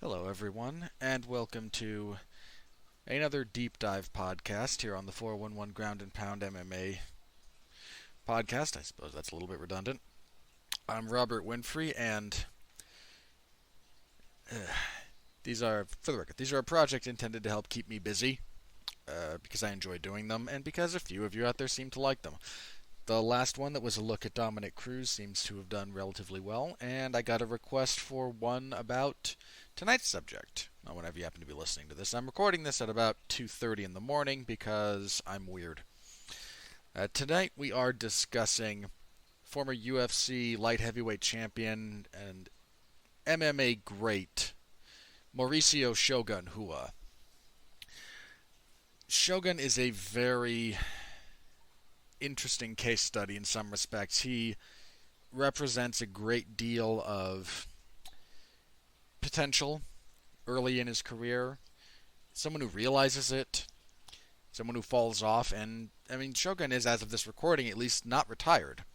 Hello, everyone, and welcome to another deep dive podcast here on the 411 Ground and Pound MMA podcast. I suppose that's a little bit redundant. I'm Robert Winfrey, and uh, for the record, these are a project intended to help keep me busy because I enjoy doing them, and because a few of you out there seem to like them. The last one that was a look at Dominic Cruz seems to have done relatively well, and I got a request for one about tonight's subject. Now, whenever you happen to be listening to this, I'm recording this at about 2:30 in the morning because I'm weird. Tonight we are discussing former UFC light heavyweight champion and MMA great Mauricio Shogun Hua. Shogun is a very interesting case study in some respects. He represents a great deal of potential early in his career, someone who realizes it, someone who falls off, and Shogun is, as of this recording, at least not retired.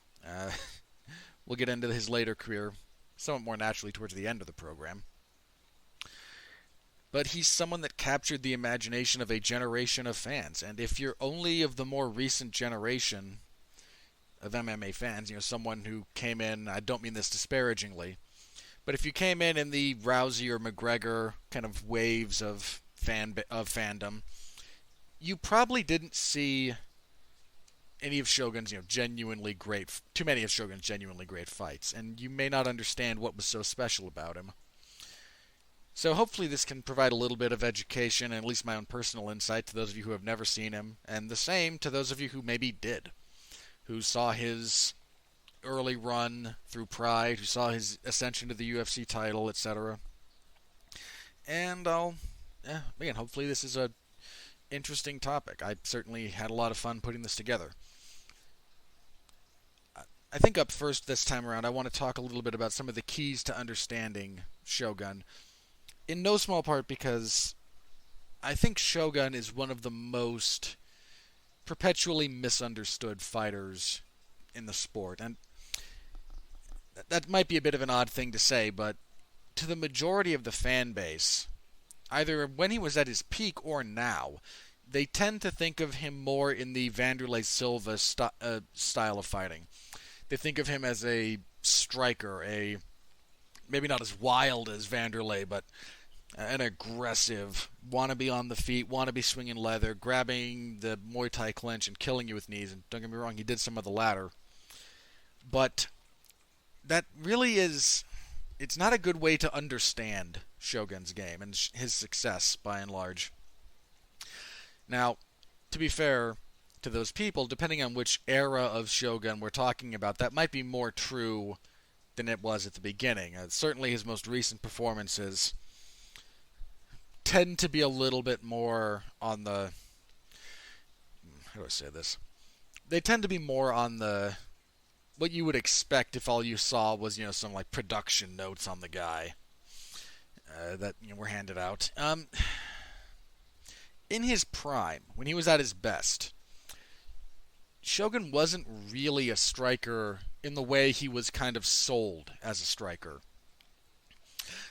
We'll get into his later career somewhat more naturally towards the end of the program. But he's someone that captured the imagination of a generation of fans, and if you're only of the more recent generation of MMA fans, someone who came in, I don't mean this disparagingly, but if you came in the Rousey or McGregor kind of waves of fandom, you probably didn't see any of Shogun's too many of Shogun's genuinely great fights, and you may not understand what was so special about him. So hopefully this can provide a little bit of education and at least my own personal insight to those of you who have never seen him, and the same to those of you who maybe did, who saw his early run through Pride, who saw his ascension to the UFC title, etc. And again, hopefully this is a interesting topic. I certainly had a lot of fun putting this together. I think up first this time around, I want to talk a little bit about some of the keys to understanding Shogun, in no small part because I think Shogun is one of the most perpetually misunderstood fighters in the sport. And that might be a bit of an odd thing to say, but to the majority of the fan base, either when he was at his peak or now, they tend to think of him more in the Vanderlei Silva style of fighting. They think of him as a striker, maybe not as wild as Vanderlei, but an aggressive, want to be on the feet, want to be swinging leather, grabbing the Muay Thai clinch and killing you with knees. And don't get me wrong, he did some of the latter. But that really it's not a good way to understand Shogun's game and his success, by and large. Now, to be fair to those people, depending on which era of Shogun we're talking about, that might be more true than it was at the beginning. Certainly his most recent performances tend to be a little bit more on the... How do I say this? They tend to be more on the... what you would expect if all you saw was, some like production notes on the guy that were handed out. In his prime, when he was at his best, Shogun wasn't really a striker in the way he was kind of sold as a striker.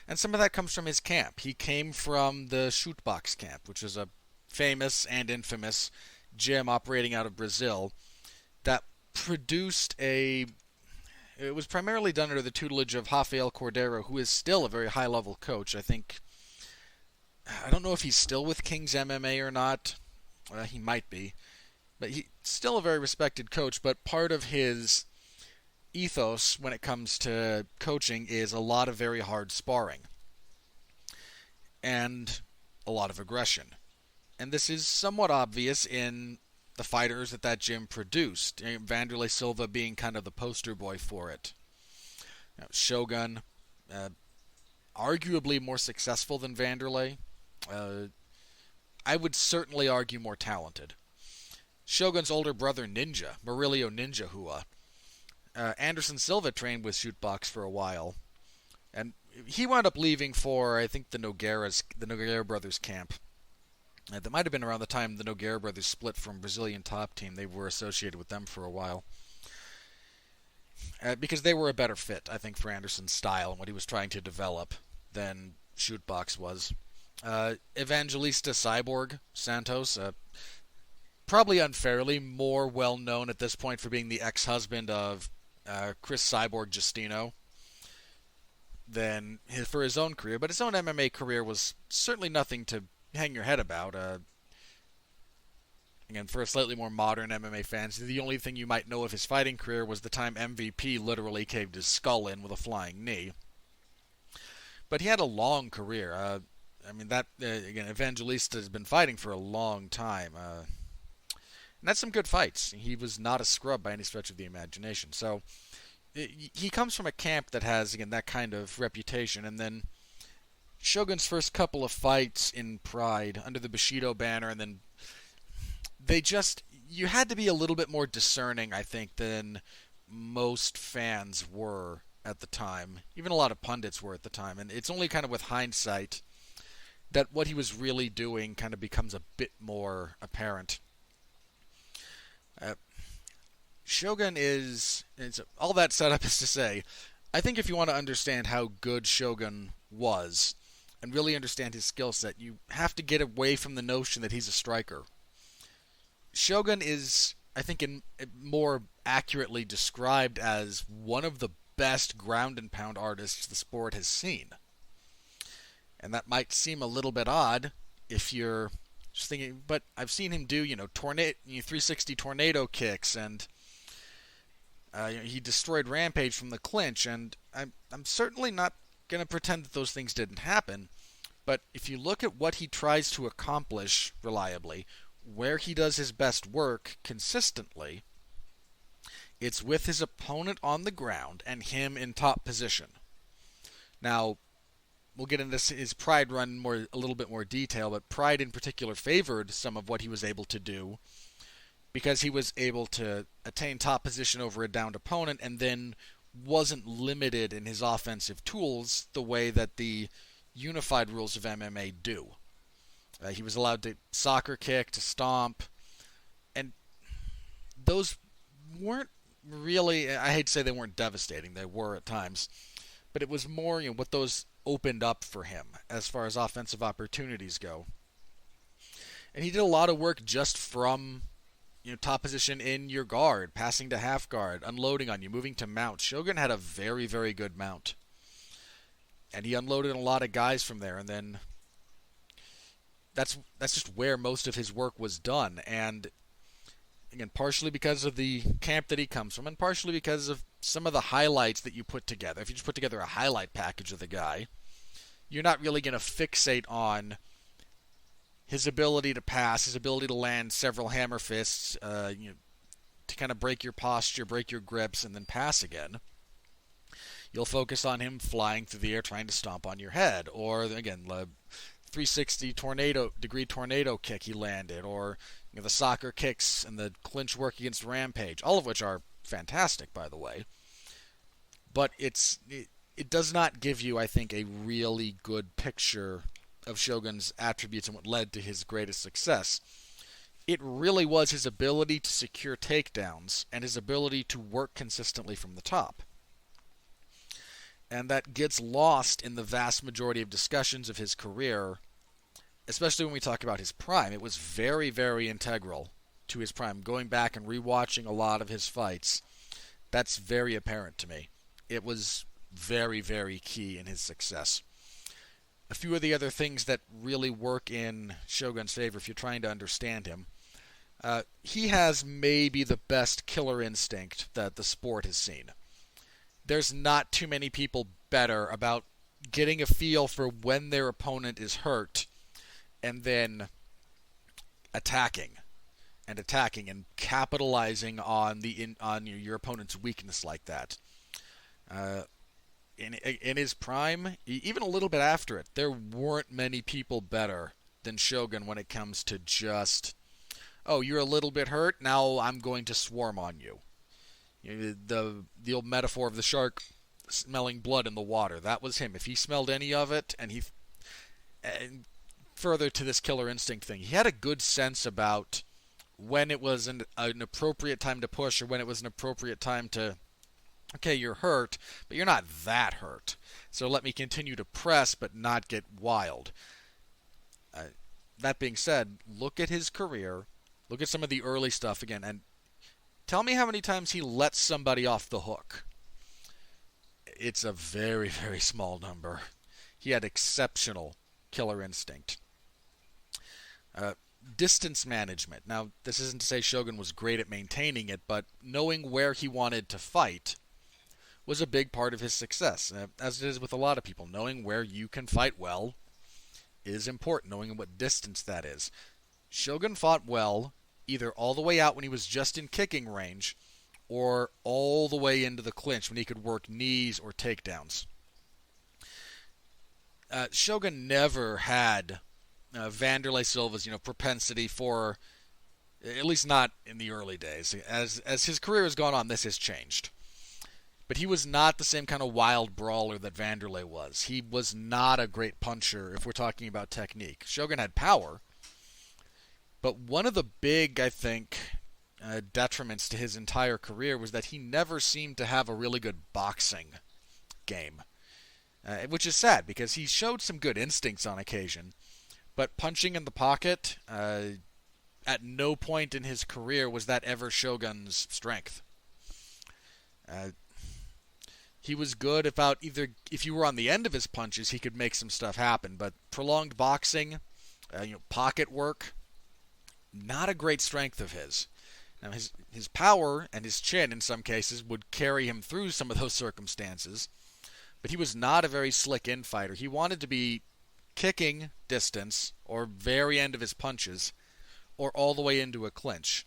And some of that comes from his camp. He came from the Shootbox camp, which is a famous and infamous gym operating out of Brazil that produced it was primarily done under the tutelage of Rafael Cordeiro, who is still a very high-level coach. I don't know if he's still with King's MMA or not. He might be. But he's still a very respected coach, but part of his ethos when it comes to coaching is a lot of very hard sparring and a lot of aggression. And this is somewhat obvious in the fighters that gym produced, Vanderlei Silva being kind of the poster boy for it. Shogun, arguably more successful than Vanderlei. I would certainly argue more talented. Shogun's older brother Ninja, Murillo Ninja Hua. Anderson Silva trained with Shootbox for a while, and he wound up leaving for, I think, the Nogueira brothers camp. That might have been around the time the Nogueira brothers split from Brazilian Top Team. They were associated with them for a while. Because they were a better fit, I think, for Anderson's style and what he was trying to develop than shoot box was. Evangelista Cyborg Santos, probably unfairly more well known at this point for being the ex-husband of Chris Cyborg Justino than for his own career, but his own MMA career was certainly nothing to hang your head about. Again, for a slightly more modern MMA fans, the only thing you might know of his fighting career was the time MVP literally caved his skull in with a flying knee. But he had a long career. Again, Evangelista has been fighting for a long time. And that's some good fights. He was not a scrub by any stretch of the imagination. So he comes from a camp that has, again, that kind of reputation. And then Shogun's first couple of fights in Pride under the Bushido banner, and then you had to be a little bit more discerning, I think, than most fans were at the time. Even a lot of pundits were at the time. And it's only kind of with hindsight that what he was really doing kind of becomes a bit more apparent. Shogun all that setup is to say, I think if you want to understand how good Shogun was and really understand his skill set, you have to get away from the notion that he's a striker. Shogun is, I think, more accurately described as one of the best ground and pound artists the sport has seen. And that might seem a little bit odd if you're just thinking, but I've seen him do, 360 tornado kicks, and he destroyed Rampage from the clinch, and I'm certainly not going to pretend that those things didn't happen, but if you look at what he tries to accomplish reliably, where he does his best work consistently, it's with his opponent on the ground and him in top position. Now, we'll get into his Pride run a little bit more detail, but Pride in particular favored some of what he was able to do because he was able to attain top position over a downed opponent and then wasn't limited in his offensive tools the way that the unified rules of MMA do. He was allowed to soccer kick, to stomp, and those weren't really, I hate to say they weren't devastating, they were at times, but it was more what those opened up for him as far as offensive opportunities go. And he did a lot of work just from top position in your guard, passing to half guard, unloading on you, moving to mount. Shogun had a very, very good mount. And he unloaded a lot of guys from there, and then that's just where most of his work was done. And again, partially because of the camp that he comes from, and partially because of some of the highlights that you put together. If you just put together a highlight package of the guy, you're not really going to fixate on his ability to pass, his ability to land several hammer fists, to kind of break your posture, break your grips, and then pass again. You'll focus on him flying through the air trying to stomp on your head, or again, the 360 degree tornado kick he landed, or the soccer kicks and the clinch work against Rampage, all of which are fantastic, by the way. But it does not give you, I think, a really good picture of Shogun's attributes and what led to his greatest success. It really was his ability to secure takedowns and his ability to work consistently from the top. And that gets lost in the vast majority of discussions of his career, especially when we talk about his prime. It was very, very integral to his prime. Going back and rewatching a lot of his fights, that's very apparent to me. It was very, very key in his success. A few of the other things that really work in Shogun's favor if you're trying to understand him. He has maybe the best killer instinct that the sport has seen. There's not too many people better about getting a feel for when their opponent is hurt and then attacking and capitalizing on your opponent's weakness like that. In his prime, even a little bit after it, there weren't many people better than Shogun when it comes to just, oh, you're a little bit hurt, now I'm going to swarm on you. The old metaphor of the shark smelling blood in the water, that was him. If he smelled any of it, and further to this killer instinct thing, he had a good sense about when it was an appropriate time to push or when it was an appropriate time to Okay, you're hurt, but you're not that hurt. So let me continue to press but not get wild. Uh, that being said, look at his career. Look at some of the early stuff again, and tell me how many times he let somebody off the hook. It's a very, very small number. He had exceptional killer instinct. Uh, Distance management. Now, this isn't to say Shogun was great at maintaining it, but knowing where he wanted to fight was a big part of his success. As it is with a lot of people, knowing where you can fight well is important, knowing what distance that is. Shogun fought well, either all the way out when he was just in kicking range, or all the way into the clinch when he could work knees or takedowns. Shogun never had Vanderlei Silva's propensity for, at least not in the early days. As his career has gone on, this has changed. But he was not the same kind of wild brawler that Vanderlei was. He was not a great puncher if we're talking about technique. Shogun had power, but one of the big, I think, detriments to his entire career was that he never seemed to have a really good boxing game. Which is sad because he showed some good instincts on occasion, but punching in the pocket, at no point in his career was that ever Shogun's strength. He was good about either if you were on the end of his punches, he could make some stuff happen, but prolonged boxing, pocket work, not a great strength of his. Now his power and his chin in some cases would carry him through some of those circumstances, but he was not a very slick infighter. He wanted to be kicking distance or very end of his punches or all the way into a clinch.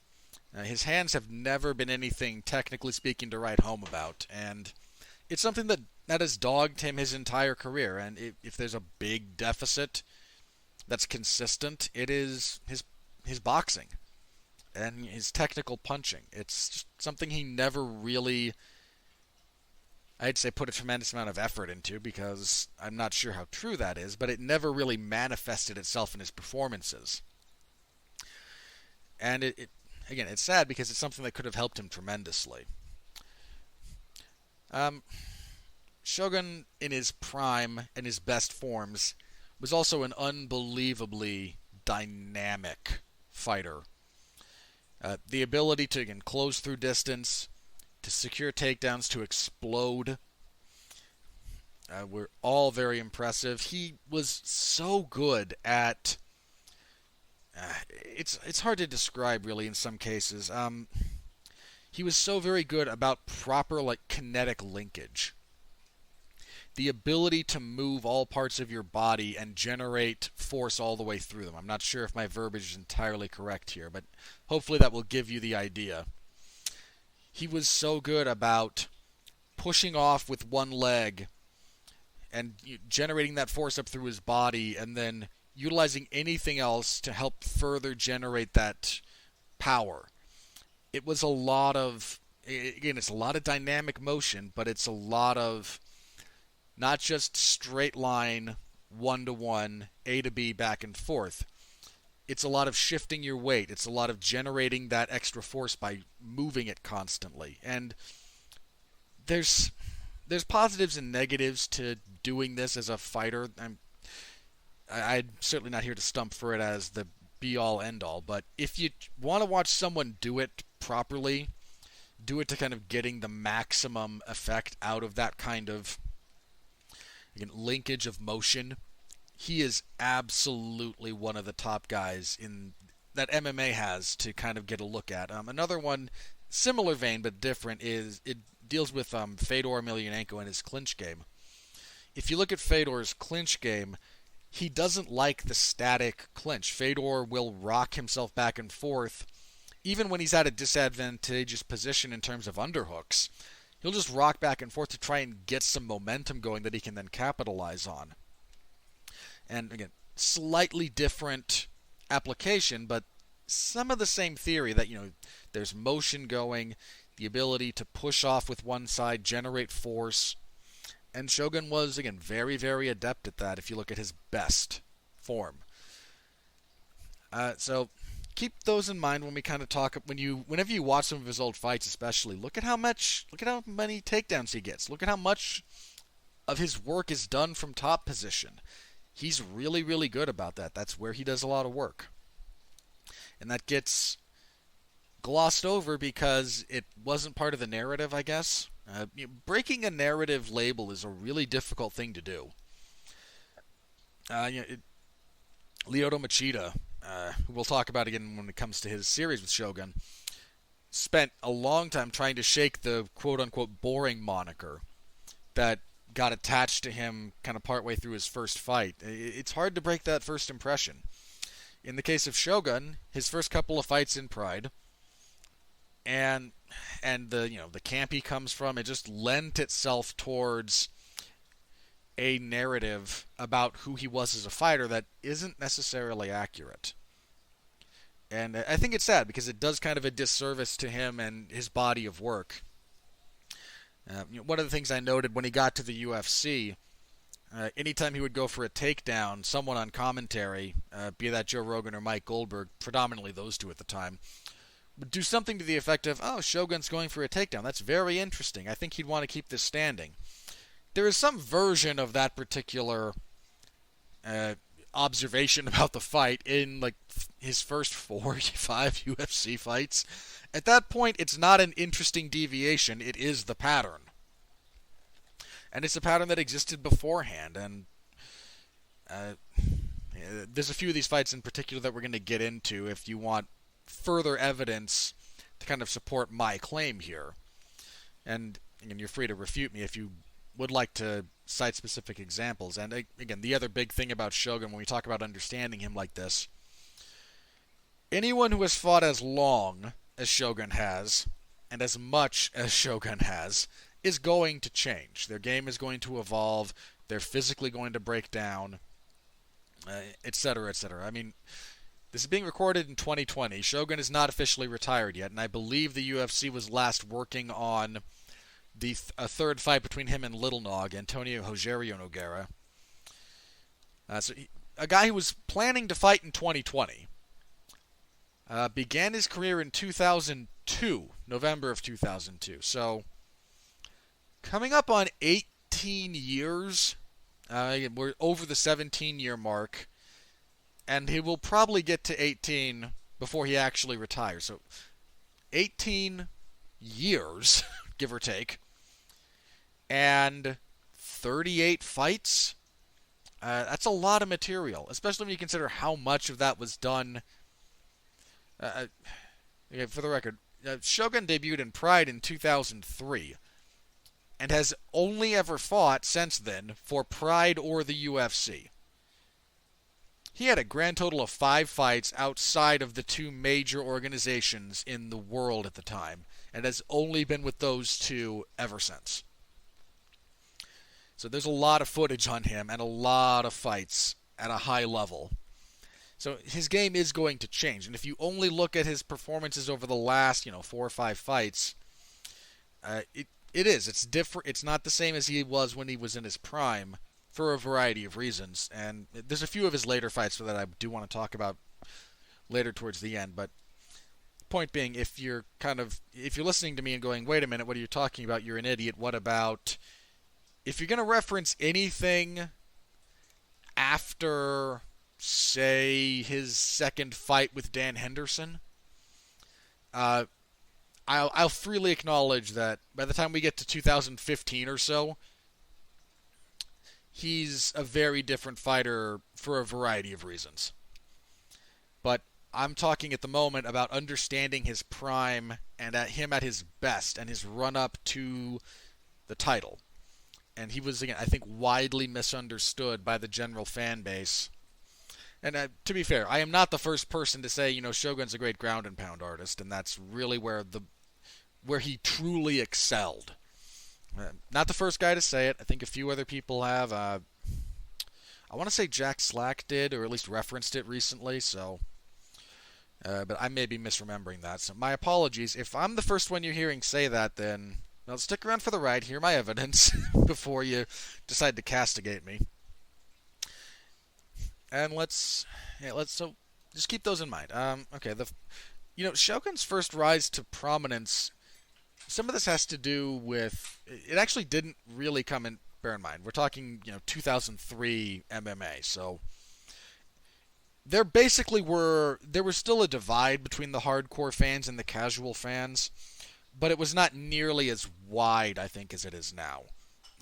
His hands have never been anything technically speaking to write home about, and it's something that has dogged him his entire career. And if there's a big deficit that's consistent, it is his boxing and his technical punching. It's just something he never really, I'd say, put a tremendous amount of effort into, because I'm not sure how true that is, but it never really manifested itself in his performances. And again, it's sad because it's something that could have helped him tremendously. Shogun, in his prime and his best forms, was also an unbelievably dynamic fighter. The ability to, again, close through distance, to secure takedowns, to explode, were all very impressive. He was so good at... it's hard to describe, really, in some cases. He was so very good about proper, kinetic linkage. The ability to move all parts of your body and generate force all the way through them. I'm not sure if my verbiage is entirely correct here, but hopefully that will give you the idea. He was so good about pushing off with one leg and generating that force up through his body, and then utilizing anything else to help further generate that power. It was a lot of, again, it's a lot of dynamic motion, but it's a lot of not just straight line, one-to-one, A to B, back and forth. It's a lot of shifting your weight. It's a lot of generating that extra force by moving it constantly. And there's positives and negatives to doing this as a fighter. I'm certainly not here to stump for it as the be-all, end-all, but if you want to watch someone do it properly, do it to kind of getting the maximum effect out of that kind of, again, linkage of motion, he is absolutely one of the top guys in that MMA has to kind of get a look at. Another one, similar vein but different, is it deals with Fedor Emelianenko and his clinch game. If you look at Fedor's clinch game, he doesn't like the static clinch. Fedor will rock himself back and forth, even when he's at a disadvantageous position in terms of underhooks. He'll just rock back and forth to try and get some momentum going that he can then capitalize on. And again, slightly different application, but some of the same theory that, there's motion going, the ability to push off with one side, generate force. And Shogun was, again, very, very adept at that if you look at his best form. So keep those in mind when we kind of talk whenever you watch some of his old fights, especially. Look at how many takedowns he gets. Look at how much of his work is done from top position. He's really, really good about that. That's where he does a lot of work. And that gets glossed over because it wasn't part of the narrative, I guess. Breaking a narrative label is a really difficult thing to do. Lyoto Machida, who we'll talk about again when it comes to his series with Shogun, spent a long time trying to shake the quote-unquote boring moniker that got attached to him kind of partway through his first fight. It's hard to break that first impression. In the case of Shogun, his first couple of fights in Pride, and the camp he comes from, it just lent itself towards a narrative about who he was as a fighter that isn't necessarily accurate. And I think it's sad because it does kind of a disservice to him and his body of work. One of the things I noted when he got to the UFC, anytime he would go for a takedown, someone on commentary, be that Joe Rogan or Mike Goldberg, predominantly those two at the time, would do something to the effect of, "Oh, Shogun's going for a takedown. That's very interesting. I think he'd want to keep this standing." There is some version of that particular observation about the fight in like his first 4 or 5 UFC fights. At that point, it's not an interesting deviation. It is the pattern. And it's a pattern that existed beforehand. And there's a few of these fights in particular that we're going to get into if you want further evidence to kind of support my claim here. And you're free to refute me if you would like to cite specific examples. And again, the other big thing about Shogun when we talk about understanding him like this, anyone who has fought as long as Shogun has, and as much as Shogun has, is going to change. Their game is going to evolve, they're physically going to break down, etc., etc. I mean, this is being recorded in 2020. Shogun is not officially retired yet, and I believe the UFC was last working on a third fight between him and Little Nog, Antonio Rogerio Nogueira. A guy who was planning to fight in 2020 began his career in 2002, November of 2002. So, coming up on 18 years. We're over the 17-year mark, and he will probably get to 18 before he actually retires. So, 18 years, give or take, and 38 fights. That's a lot of material, especially when you consider how much of that was done. For the record, Shogun debuted in Pride in 2003 and has only ever fought since then for Pride or the UFC. He had a grand total of 5 fights outside of the 2 major organizations in the world at the time, and has only been with those 2 ever since. So there's a lot of footage on him and a lot of fights at a high level. So his game is going to change, and if you only look at his performances over the last, 4 or 5 fights, it's different. It's not the same as he was when he was in his prime for a variety of reasons, and there's a few of his later fights that I do want to talk about later towards the end. But point being, if you're listening to me and going, "Wait a minute, what are you talking about? You're an idiot. What about?" If you're going to reference anything after, say, his second fight with Dan Henderson, I'll freely acknowledge that by the time we get to 2015 or so, he's a very different fighter for a variety of reasons. But I'm talking at the moment about understanding his prime and him at his best and his run-up to the title. And he was, again, I think, widely misunderstood by the general fan base. And to be fair, I am not the first person to say, Shogun's a great ground and pound artist, and that's really where he truly excelled. Not the first guy to say it. I think a few other people have. I want to say Jack Slack did, or at least referenced it recently, so... but I may be misremembering that, so my apologies. If I'm the first one you're hearing say that, then... Well, stick around for the ride, hear my evidence, before you decide to castigate me. And so just keep those in mind. Okay, Shogun's first rise to prominence. Some of this has to do with it. Actually, didn't really come in. Bear in mind, we're talking 2003 MMA, so there was still a divide between the hardcore fans and the casual fans, but it was not nearly as wide, I think, as it is now.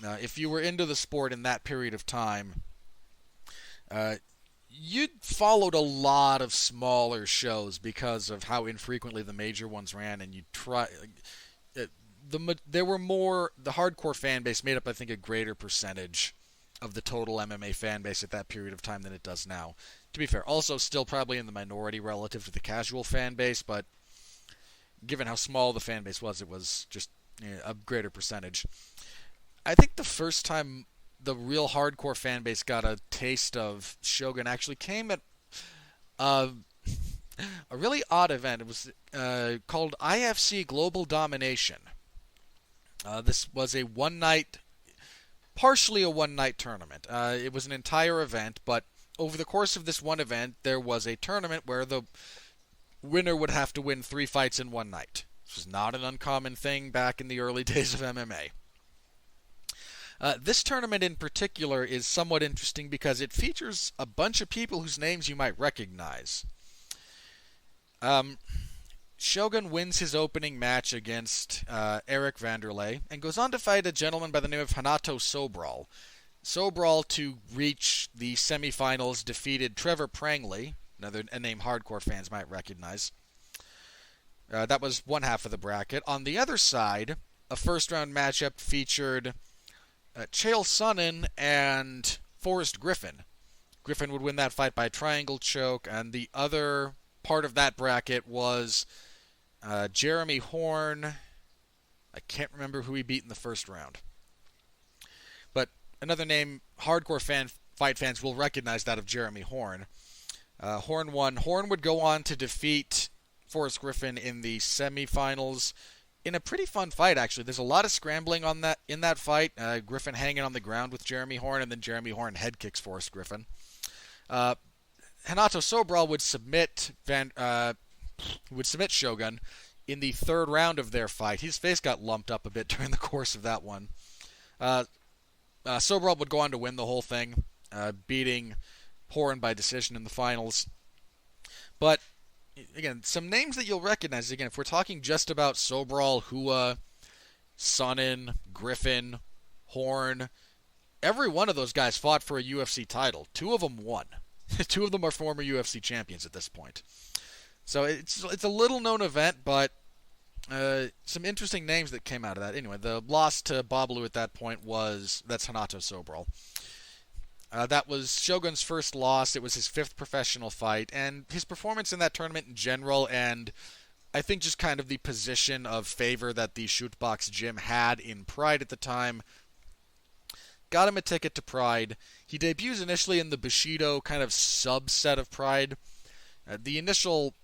If you were into the sport in that period of time, uh, you'd followed a lot of smaller shows because of how infrequently the major ones ran, and you try. There were more. The hardcore fan base made up, I think, a greater percentage of the total MMA fan base at that period of time than it does now. To be fair, also still probably in the minority relative to the casual fan base, but given how small the fan base was, it was just a greater percentage. I think the first time the real hardcore fan base got a taste of Shogun actually came at uh, a really odd event. It was called IFC Global Domination. This was partially a one-night tournament. It was an entire event, but over the course of this one event, there was a tournament where the winner would have to win 3 fights in one night. This was not an uncommon thing back in the early days of MMA. This tournament in particular is somewhat interesting because it features a bunch of people whose names you might recognize. Shogun wins his opening match against Eric Vanderlei and goes on to fight a gentleman by the name of Hanato Sobral. Sobral, to reach the semifinals, defeated Trevor Prangley, a name hardcore fans might recognize. That was one half of the bracket. On the other side, a first-round matchup featured Chael Sonnen and Forrest Griffin. Griffin would win that fight by triangle choke, and the other part of that bracket was Jeremy Horn. I can't remember who he beat in the first round. But another name hardcore fight fans will recognize, that of Jeremy Horn. Horn won. Horn would go on to defeat Forrest Griffin in the semifinals in a pretty fun fight, actually. There's a lot of scrambling in that fight. Griffin hanging on the ground with Jeremy Horn, and then Jeremy Horn head kicks Forrest Griffin. Hanato Sobral would submit Shogun in the third round of their fight. His face got lumped up a bit during the course of that one. Sobral would go on to win the whole thing, beating Horn by decision in the finals. But again, some names that you'll recognize. Again, if we're talking just about Sobral, Hua, Sonnen, Griffin, Horn, every one of those guys fought for a UFC title. 2 of them won. 2 of them are former UFC champions at this point. So it's a little-known event, but some interesting names that came out of that. Anyway, the loss to Babalu at that point that's Hanato Sobral. That was Shogun's first loss. It was his 5th professional fight, and his performance in that tournament in general, and I think just kind of the position of favor that the Shootbox gym had in Pride at the time, got him a ticket to Pride. He debuts initially in the Bushido kind of subset of Pride. The initial,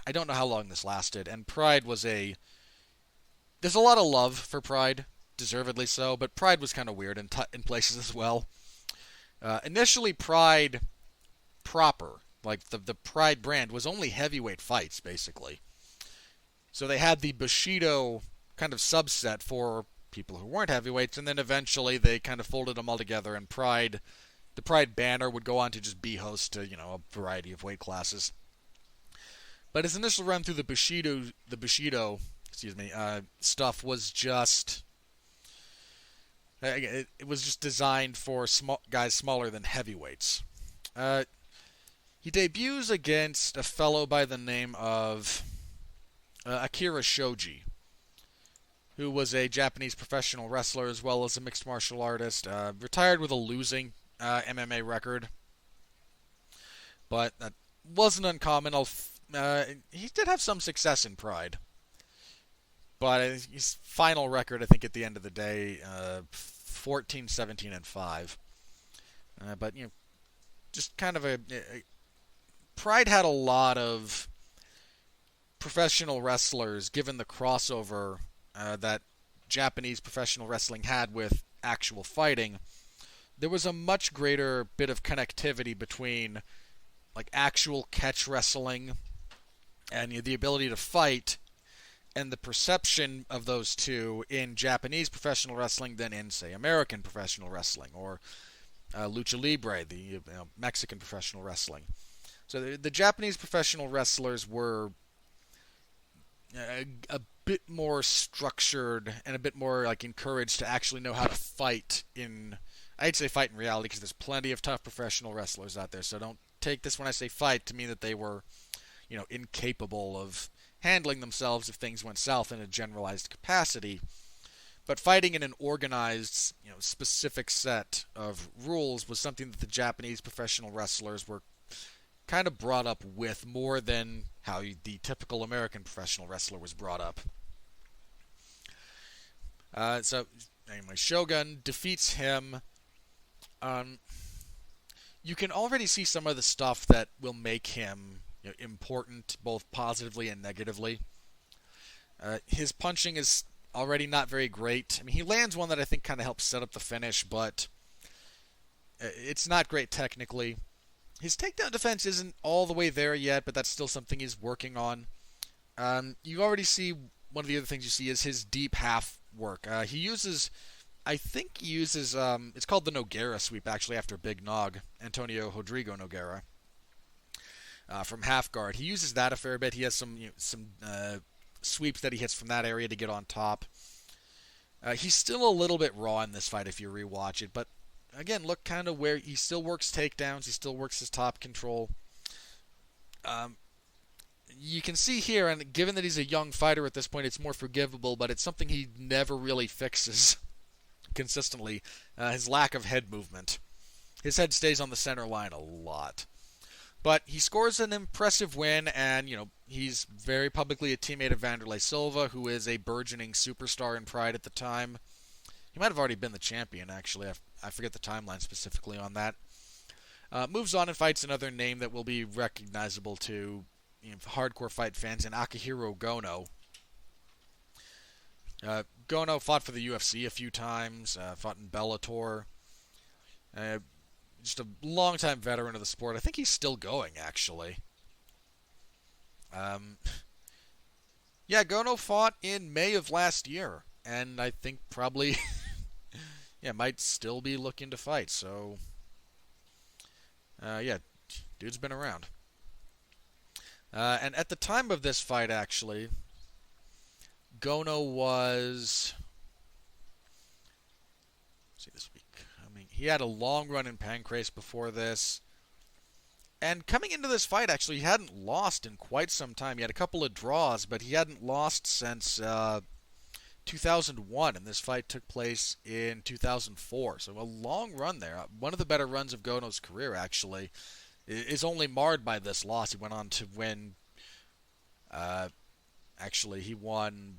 I don't know how long this lasted, and Pride was there's a lot of love for Pride, deservedly so, but Pride was kind of weird in places as well. Initially, Pride proper, like the Pride brand, was only heavyweight fights, basically. So they had the Bushido kind of subset for people who weren't heavyweights, and then eventually they kind of folded them all together, and the Pride banner would go on to just be host to, a variety of weight classes. But his initial run through the Bushido, stuff was just... It was just designed for guys smaller than heavyweights. He debuts against a fellow by the name of Akira Shoji, who was a Japanese professional wrestler as well as a mixed martial artist. Retired with a losing MMA record, but that wasn't uncommon. He did have some success in Pride. But his final record, I think, at the end of the day, 14, 17, and 5. But, just kind of Pride had a lot of professional wrestlers, given the crossover that Japanese professional wrestling had with actual fighting. There was a much greater bit of connectivity between like actual catch wrestling and the ability to fight and the perception of those two in Japanese professional wrestling than in, say, American professional wrestling or lucha libre, the Mexican professional wrestling. So the Japanese professional wrestlers were a bit more structured and a bit more like encouraged to actually know how to fight in. I'd say fight in reality because there's plenty of tough professional wrestlers out there. So don't take this when I say fight to mean that they were, incapable of handling themselves if things went south in a generalized capacity. But fighting in an organized, specific set of rules was something that the Japanese professional wrestlers were kind of brought up with more than how the typical American professional wrestler was brought up. So, anyway, Shogun defeats him. You can already see some of the stuff that will make him important, both positively and negatively. His punching is already not very great. I mean, he lands one that I think kind of helps set up the finish, but it's not great technically. His takedown defense isn't all the way there yet, but that's still something he's working on. You already see one of the other things you see is his deep half work. I think he uses, it's called the Noguera sweep, actually, after Big Nog, Antonio Rodrigo Noguera, from half guard. He uses that a fair bit. He has some sweeps that he hits from that area to get on top. He's still a little bit raw in this fight if you rewatch it, but again, look kind of where he still works takedowns, he still works his top control. You can see here, and given that he's a young fighter at this point, it's more forgivable, but it's something he never really fixes consistently, his lack of head movement. His head stays on the center line a lot. But he scores an impressive win, and, he's very publicly a teammate of Vanderlei Silva, who is a burgeoning superstar in Pride at the time. He might have already been the champion, actually. I forget the timeline specifically on that. Moves on and fights another name that will be recognizable to hardcore fight fans in Akihiro Gono. Gono fought for the UFC a few times, fought in Bellator. Just a long-time veteran of the sport. I think he's still going, actually. Gono fought in May of last year, and I think probably might still be looking to fight. So, dude's been around. And at the time of this fight, actually, Gono was... Let's see this week. He had a long run in Pancrase before this. And coming into this fight, actually, he hadn't lost in quite some time. He had a couple of draws, but he hadn't lost since 2001, and this fight took place in 2004. So a long run there. One of the better runs of Gono's career, actually, is only marred by this loss. He went on to win... he won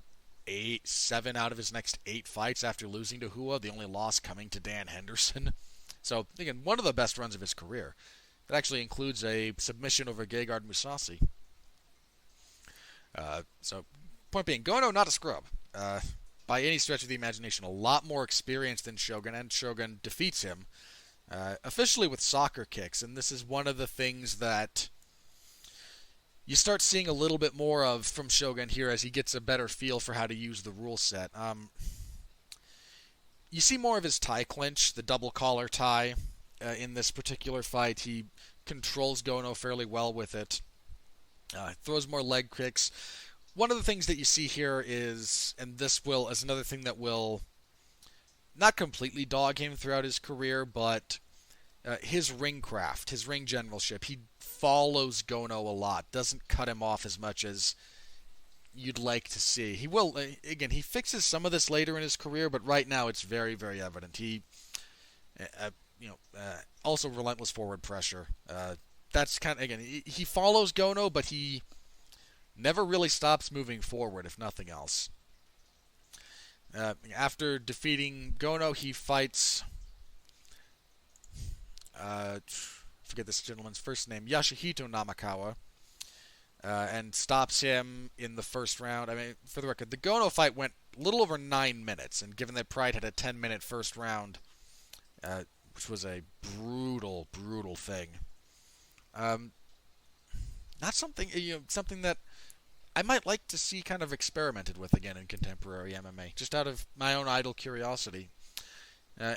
7 out of his next 8 fights after losing to Hua, the only loss coming to Dan Henderson. So, again, one of the best runs of his career. That actually includes a submission over Gegard Mousasi. So, point being, Gono, not a scrub. By any stretch of the imagination, a lot more experienced than Shogun, and Shogun defeats him, officially with soccer kicks. And this is one of the things that you start seeing a little bit more of from Shogun here as he gets a better feel for how to use the rule set. You see more of his tie clinch, the double collar tie, in this particular fight. He controls Gono fairly well with it. Throws more leg kicks. One of the things that you see here is, and this is another thing that will not completely dog him throughout his career, but his ring craft, his ring generalship. He follows Gono a lot, doesn't cut him off as much as you'd like to see. He will, again, he fixes some of this later in his career, but right now it's very, very evident. He, also relentless forward pressure. That's kind of, again, he follows Gono, but he never really stops moving forward, if nothing else. After defeating Gono, he fights... forget this gentleman's first name, Yasuhito Namakawa, and stops him in the first round. I mean, for the record, the Gono fight went a little over 9 minutes, and given that Pride had a 10-minute first round, which was a brutal, brutal thing, not something something that I might like to see kind of experimented with again in contemporary MMA, just out of my own idle curiosity.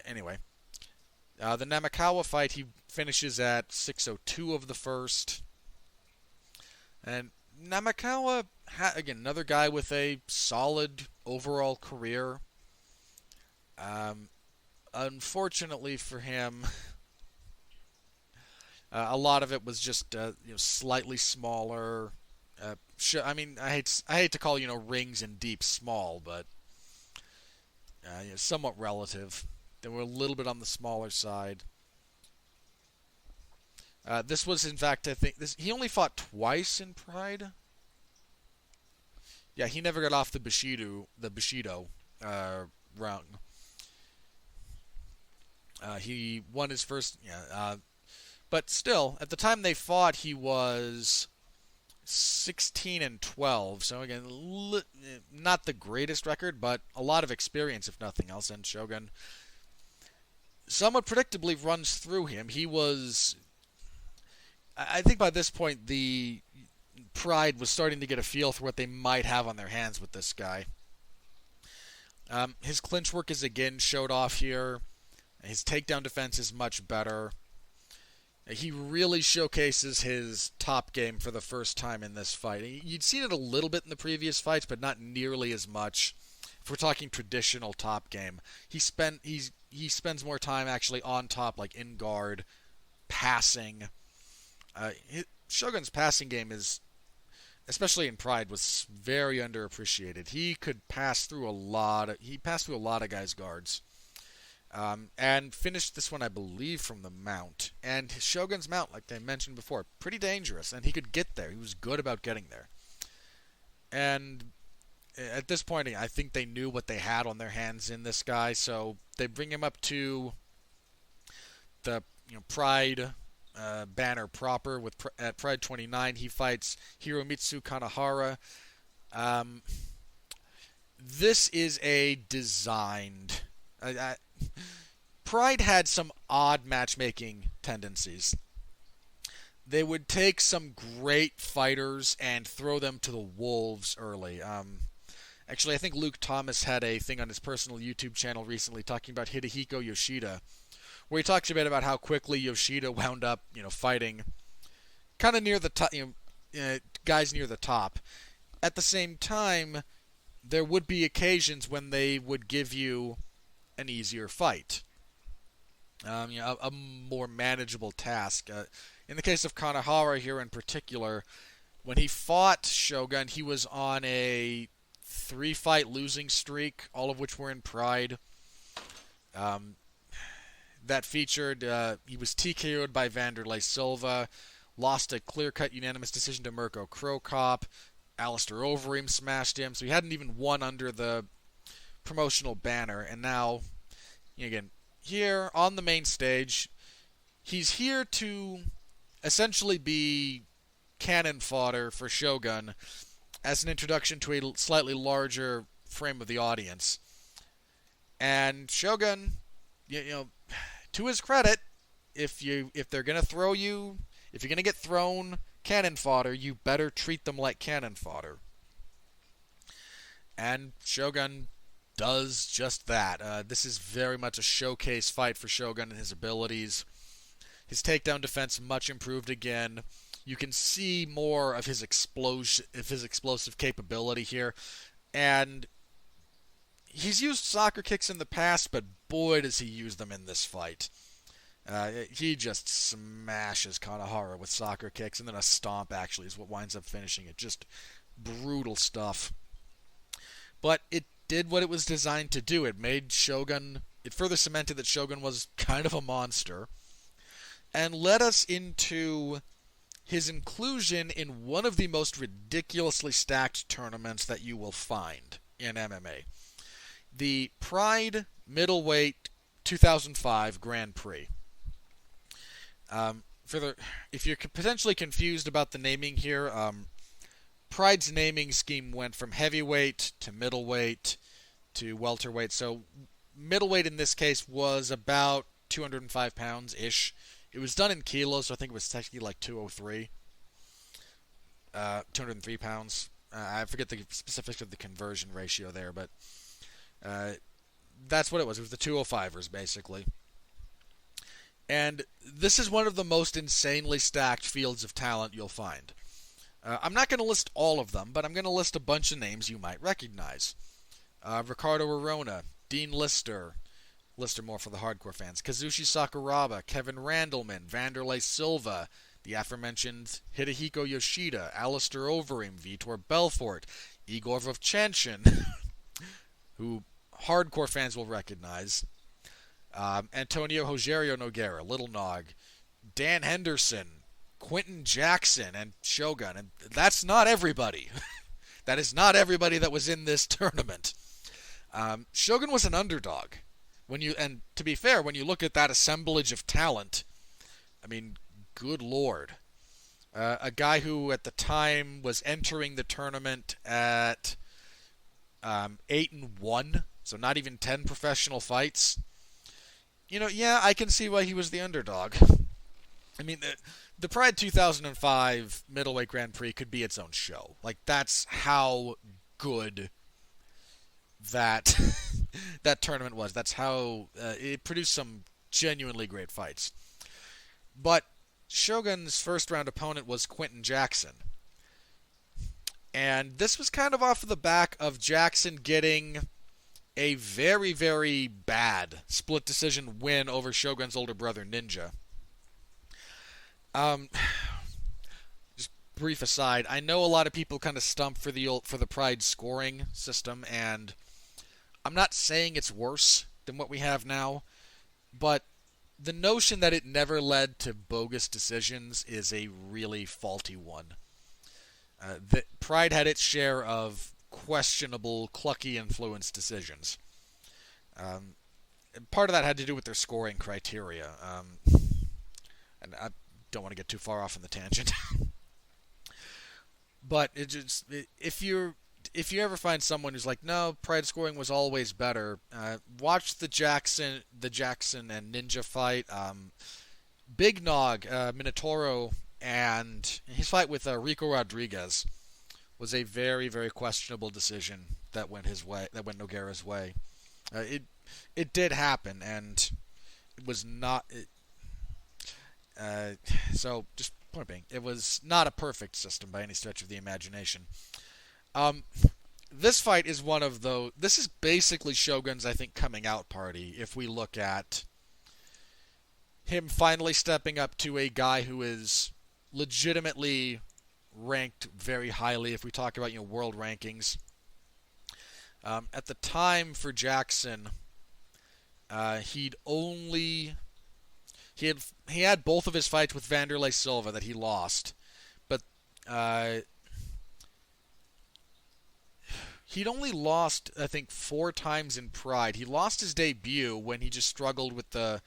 Anyway, the Namikawa fight, he finishes at 6:02 of the first. And Namikawa, again, another guy with a solid overall career. Um, Unfortunately for him, a lot of it was just slightly smaller. I mean, I hate to call rings and deep small, but somewhat relative. They were a little bit on the smaller side. This was, in fact, I think he only fought twice in Pride. Yeah, he never got off the Bushido rung. He won his first. But still, at the time they fought, he was 16-12. So again, not the greatest record, but a lot of experience, if nothing else. And Shogun somewhat predictably runs through him. He was, I think by this point, the Pride was starting to get a feel for what they might have on their hands with this guy. His clinch work is again showed off here. His takedown defense is much better. He really showcases his top game for the first time in this fight. You'd seen it a little bit in the previous fights, but not nearly as much. If we're talking traditional top game, he spends more time actually on top, like in guard, passing. Shogun's passing game is, especially in Pride, was very underappreciated. He could pass through he passed through a lot of guys' guards. And finished this one, I believe, from the mount. And Shogun's mount, like I mentioned before, pretty dangerous, and he could get there. He was good about getting there. And at this point, I think they knew what they had on their hands in this guy, so they bring him up to the Pride banner proper. At Pride 29, he fights Hiromitsu Kanahara. This is a designed. Pride had some odd matchmaking tendencies. They would take some great fighters and throw them to the wolves early. Actually, I think Luke Thomas had a thing on his personal YouTube channel recently talking about Hidehiko Yoshida, where he talks a bit about how quickly Yoshida wound up, fighting kind of near the top, guys near the top. At the same time, there would be occasions when they would give you an easier fight, a more manageable task. In the case of Kanahara here in particular, when he fought Shogun, he was on a 3-fight losing streak, all of which were in Pride. That featured, he was TKO'd by Vanderlei Silva, lost a clear-cut unanimous decision to Mirko Krokop, Alistair Overeem smashed him, so he hadn't even won under the promotional banner, and now, again, here on the main stage, he's here to essentially be cannon fodder for Shogun as an introduction to a slightly larger frame of the audience. And Shogun, to his credit, if they're gonna throw you, if you're gonna get thrown cannon fodder, you better treat them like cannon fodder. And Shogun does just that. This is very much a showcase fight for Shogun and his abilities. His takedown defense much improved again. You can see more of his explosive capability here, and he's used soccer kicks in the past, but boy does he use them in this fight. He just smashes Kanahara with soccer kicks, and then a stomp actually is what winds up finishing it. Just brutal stuff. But it did what it was designed to do. It further cemented that Shogun was kind of a monster, and led us into his inclusion in one of the most ridiculously stacked tournaments that you will find in MMA. The Pride Middleweight 2005 Grand Prix. If you're potentially confused about the naming here, Pride's naming scheme went from heavyweight to middleweight to welterweight. So middleweight in this case was about 205 pounds-ish. It was done in kilos, so I think it was technically like 203. 203 pounds. I forget the specifics of the conversion ratio there, but uh, that's what it was. It was the 205ers, basically. And this is one of the most insanely stacked fields of talent you'll find. I'm not going to list all of them, but I'm going to list a bunch of names you might recognize. Ricardo Arona, Dean Lister more for the hardcore fans, Kazushi Sakuraba, Kevin Randleman, Vanderlei Silva, the aforementioned Hidehiko Yoshida, Alistair Overeem, Vitor Belfort, Igor Vovchanchin, who hardcore fans will recognize, Antonio Rogerio Nogueira, Little Nog, Dan Henderson, Quentin Jackson, and Shogun. And that's not everybody. That is not everybody that was in this tournament. Shogun was an underdog. And to be fair, when you look at that assemblage of talent, I mean, good lord. A guy who at the time was entering the tournament at 8-1, so not even 10 professional fights. Yeah, I can see why he was the underdog. I mean, the Pride 2005 Middleweight Grand Prix could be its own show. Like, that's how good that that tournament was. That's how it produced some genuinely great fights. But Shogun's first round opponent was Quentin Jackson. And this was kind of off of the back of Jackson getting a very, very bad split decision win over Shogun's older brother, Ninja. Just brief aside, I know a lot of people kind of stump for the Pride scoring system, and I'm not saying it's worse than what we have now, but the notion that it never led to bogus decisions is a really faulty one. Pride had its share of questionable, clucky influence decisions. Part of that had to do with their scoring criteria. And I don't want to get too far off on the tangent. But if you ever find someone who's like, no, Pride scoring was always better, watch the Jackson and Ninja fight. Big Nog, Minotauro, and his fight with Rico Rodriguez was a very, very questionable decision that went Nogueira's way. It did happen, and it was not. So, just point being, it was not a perfect system by any stretch of the imagination. This fight is one of those. This is basically Shogun's, I think, coming out party. If we look at him finally stepping up to a guy who is legitimately ranked very highly, if we talk about world rankings. At the time for Jackson, he had both of his fights with Vanderlei Silva that he lost, but he'd only lost, I think, 4 times in Pride. He lost his debut when he just struggled with the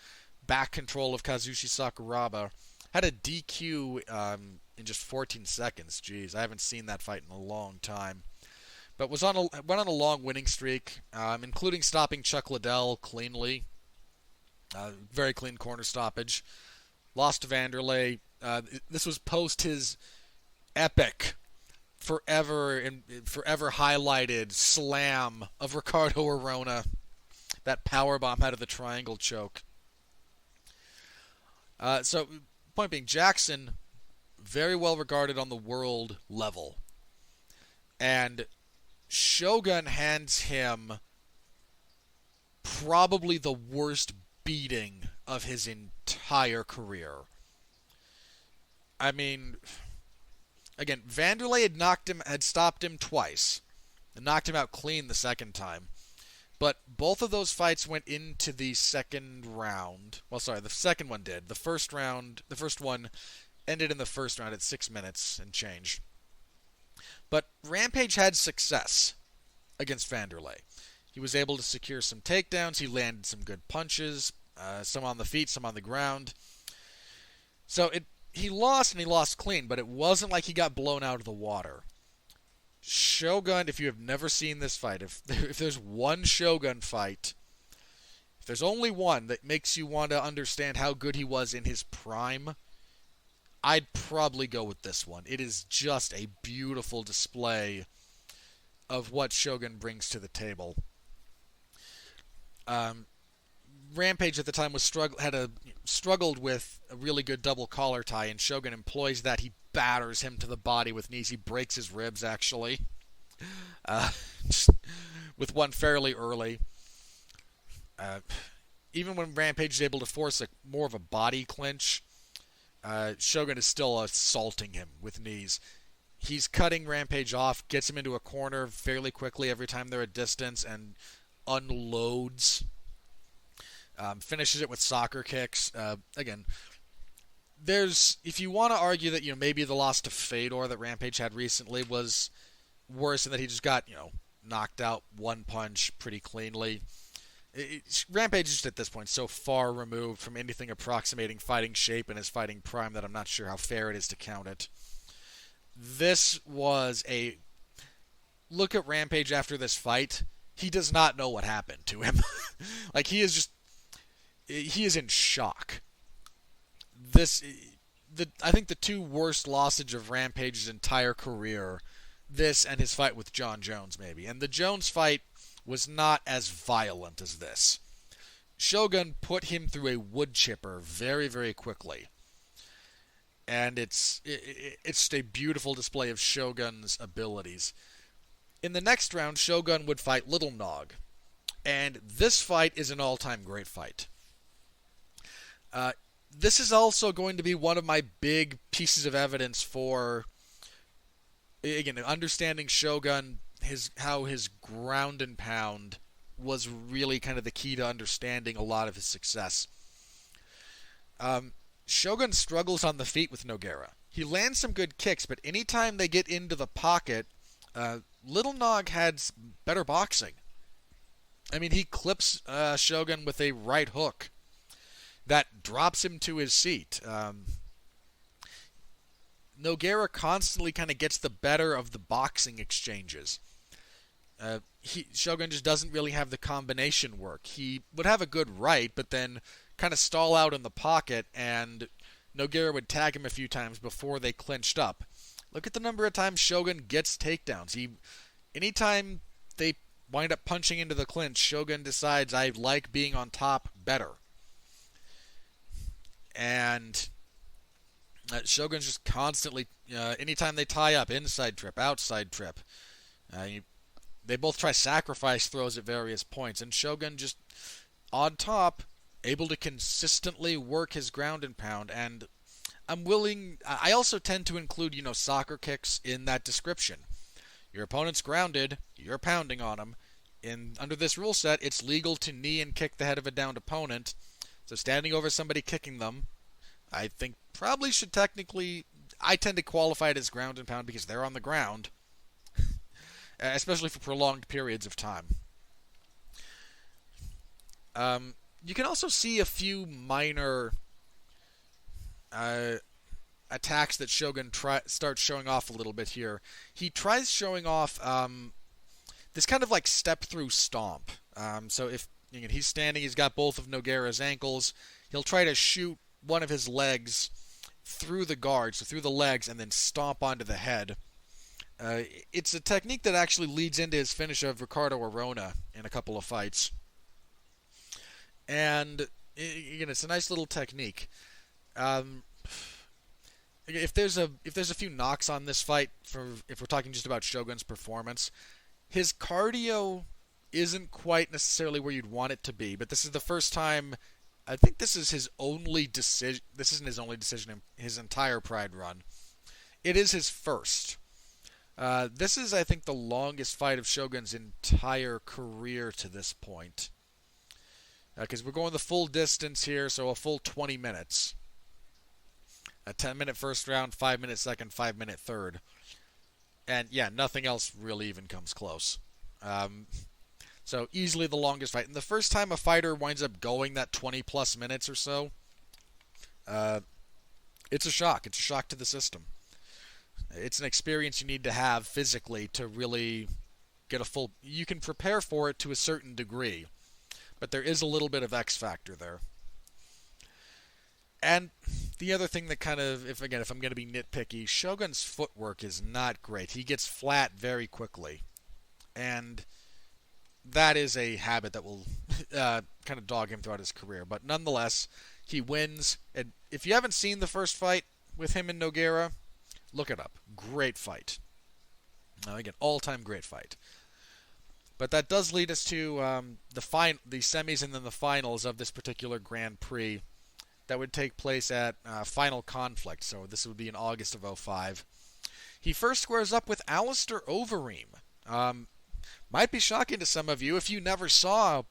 back control of Kazushi Sakuraba. Had a DQ in just 14 seconds. Jeez, I haven't seen that fight in a long time. But went on a long winning streak, including stopping Chuck Liddell cleanly. Very clean corner stoppage. Lost to Vanderlei. This was post his epic, forever highlighted slam of Ricardo Arona. That powerbomb out of the triangle choke. So, point being, Jackson, very well regarded on the world level. And Shogun hands him probably the worst beating of his entire career. I mean, again, Vanderlei had stopped him twice, and knocked him out clean the second time. But both of those fights went into the second round. Well, sorry, the second one did. The first one ended in the first round at 6 minutes and change. But Rampage had success against Vanderlei. He was able to secure some takedowns. He landed some good punches, some on the feet, some on the ground. So he lost, and he lost clean, but it wasn't like he got blown out of the water. Shogun, if you have never seen this fight, if there's one Shogun fight, if there's only one that makes you want to understand how good he was in his prime, I'd probably go with this one. It is just a beautiful display of what Shogun brings to the table. Um, Rampage at the time was struggled with a really good double collar tie, and Shogun employs that. He batters him to the body with knees. He breaks his ribs, actually, uh, with one fairly early. Uh, Even when Rampage is able to force more of a body clinch, Shogun is still assaulting him with knees. He's cutting Rampage off, gets him into a corner fairly quickly every time they're at distance, and unloads. Finishes it with soccer kicks. Again, if you want to argue that maybe the loss to Fedor that Rampage had recently was worse and that he just got knocked out one punch pretty cleanly. Rampage is just at this point so far removed from anything approximating fighting shape in his fighting prime that I'm not sure how fair it is to count it. This was a look at Rampage after this fight. He does not know what happened to him. Like, he is in shock. I think the two worst losses of Rampage's entire career, this and his fight with John Jones, maybe. And the Jones fight was not as violent as this. Shogun put him through a wood chipper very, very quickly. And it's a beautiful display of Shogun's abilities. In the next round, Shogun would fight Little Nog. And this fight is an all-time great fight. This is also going to be one of my big pieces of evidence for, again, understanding Shogun, how his ground and pound was really kind of the key to understanding a lot of his success. Shogun struggles on the feet with Nogueira. He lands some good kicks, but anytime they get into the pocket, Little Nog had better boxing. I mean, he clips Shogun with a right hook that drops him to his seat. Nogueira constantly kind of gets the better of the boxing exchanges. Shogun just doesn't really have the combination work. He would have a good right, but then kind of stall out in the pocket, and Nogueira would tag him a few times before they clinched up. Look at the number of times Shogun gets takedowns. Anytime they wind up punching into the clinch, Shogun decides, I like being on top better. And Shogun's just constantly, anytime they tie up, inside trip, outside trip. They both try sacrifice throws at various points, and Shogun just on top, able to consistently work his ground and pound. And I also tend to include, soccer kicks in that description. Your opponent's grounded, you're pounding on him. Under this rule set, it's legal to knee and kick the head of a downed opponent. So standing over somebody kicking them, I think probably should technically, I tend to qualify it as ground and pound because they're on the ground. Especially for prolonged periods of time. You can also see a few minor attacks that Shogun starts showing off a little bit here. He tries showing off this kind of like step-through stomp. So if he's standing, he's got both of Nogueira's ankles. He'll try to shoot one of his legs through the guard, so through the legs, and then stomp onto the head. It's a technique that actually leads into his finish of Ricardo Arona in a couple of fights. And it's a nice little technique. If there's a few knocks on this fight, if we're talking just about Shogun's performance, his cardio isn't quite necessarily where you'd want it to be. But this is the first time. I think this is his only decision. This isn't his only decision in his entire Pride run. It is his first. This is, I think, the longest fight of Shogun's entire career to this point. Because we're going the full distance here, so a full 20 minutes. A 10-minute first round, 5-minute second, 5-minute third. And, yeah, nothing else really even comes close. So, easily the longest fight. And the first time a fighter winds up going that 20-plus minutes or so, it's a shock. It's a shock to the system. It's an experience you need to have physically to really get a full... You can prepare for it to a certain degree, but there is a little bit of X factor there. And The other thing that kind of, if I'm going to be nitpicky, Shogun's footwork is not great. He gets flat very quickly, and that is a habit that will kind of dog him throughout his career. But nonetheless, he wins. And if you haven't seen the first fight with him and Nogueira, look it up. Great fight. Again, all-time great fight. But that does lead us to the semis and then the finals of this particular Grand Prix that would take place at Final Conflict. So this would be in August of '05. He first squares up with Alistair Overeem. Might be shocking to some of you if you never saw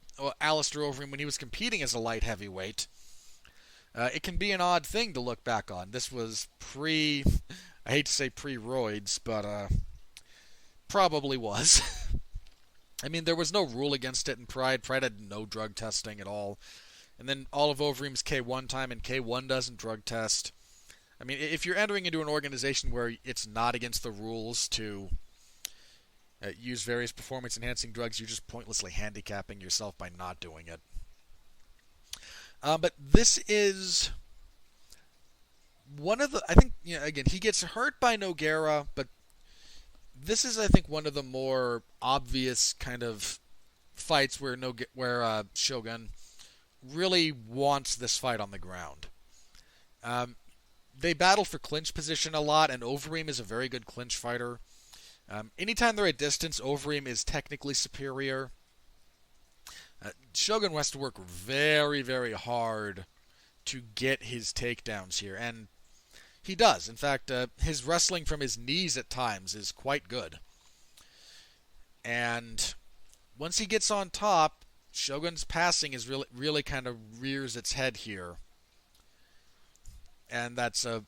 Alistair Overeem when he was competing as a light heavyweight. It can be an odd thing to look back on. This was I hate to say pre-roids, but probably was. I mean, there was no rule against it in Pride. Pride had no drug testing at all. And then all of Overeem's K1 time, and K1 doesn't drug test. I mean, if you're entering into an organization where it's not against the rules to use various performance-enhancing drugs, you're just pointlessly handicapping yourself by not doing it. But this is one of the... I think, again, he gets hurt by Nogueira, but this is, I think, one of the more obvious kind of fights where Shogun really wants this fight on the ground. They battle for clinch position a lot, and Overeem is a very good clinch fighter. Anytime they're at distance, Overeem is technically superior. Shogun has to work very, very hard to get his takedowns here, and he does. In fact, his wrestling from his knees at times is quite good. And once he gets on top, Shogun's passing is really kind of rears its head here. And that's a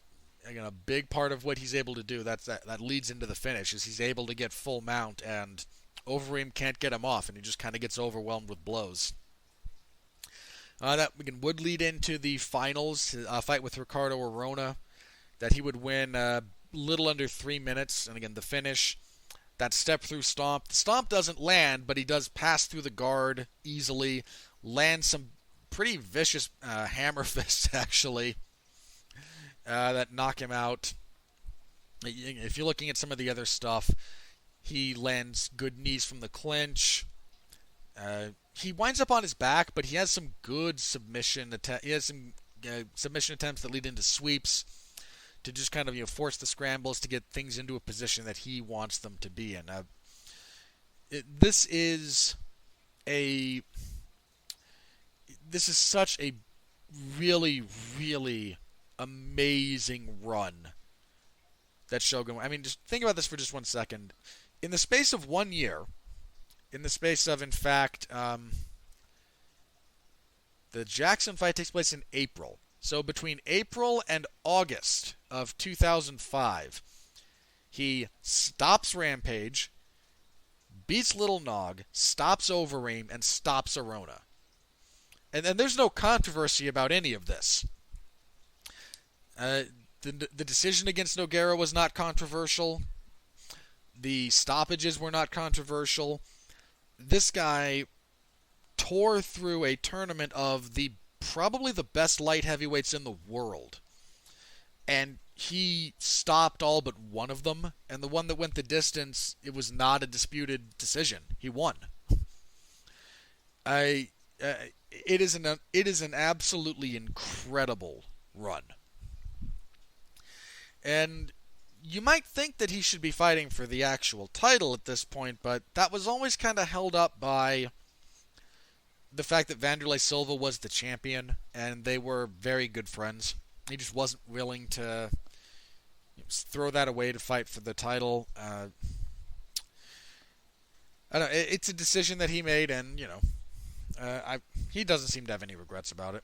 big part of what he's able to do. That leads into the finish, is he's able to get full mount, and Overeem can't get him off, and he just kind of gets overwhelmed with blows. That would lead into the finals, a fight with Ricardo Arona, that he would win a little under 3 minutes. And again, the finish, that step-through stomp. The stomp doesn't land, but he does pass through the guard easily, lands some pretty vicious hammer fists, actually, that knock him out. If you're looking at some of the other stuff, he lands good knees from the clinch. He winds up on his back, but he has some good submission attempts. He has some submission attempts that lead into sweeps to just kind of force the scrambles to get things into a position that he wants them to be in. This is such a really, really amazing run that Shogun. I mean, just think about this for just 1 second. In the space of 1 year, in the space of, in fact, the Jackson fight takes place in April. So between April and August of 2005, he stops Rampage, beats Little Nog, stops Overeem, and stops Arona. And there's no controversy about any of this. The decision against Nogueira was not controversial. The stoppages were not controversial. This guy tore through a tournament of probably the best light heavyweights in the world. And he stopped all but one of them. And the one that went the distance, it was not a disputed decision. He won. It is an absolutely incredible run. And you might think that he should be fighting for the actual title at this point, but that was always kind of held up by the fact that Vanderlei Silva was the champion, and they were very good friends. He just wasn't willing to throw that away to fight for the title. I don't know. It's a decision that he made, and he doesn't seem to have any regrets about it.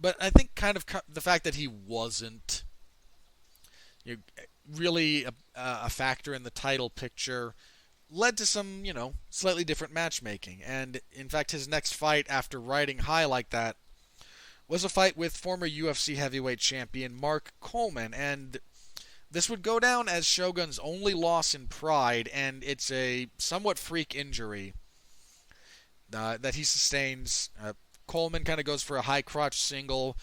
But I think kind of the fact that he wasn't really a factor in the title picture led to some, slightly different matchmaking. And in fact, his next fight after riding high like that was a fight with former UFC heavyweight champion Mark Coleman. And this would go down as Shogun's only loss in Pride, and it's a somewhat freak injury that he sustains Coleman kind of goes for a high crotch single.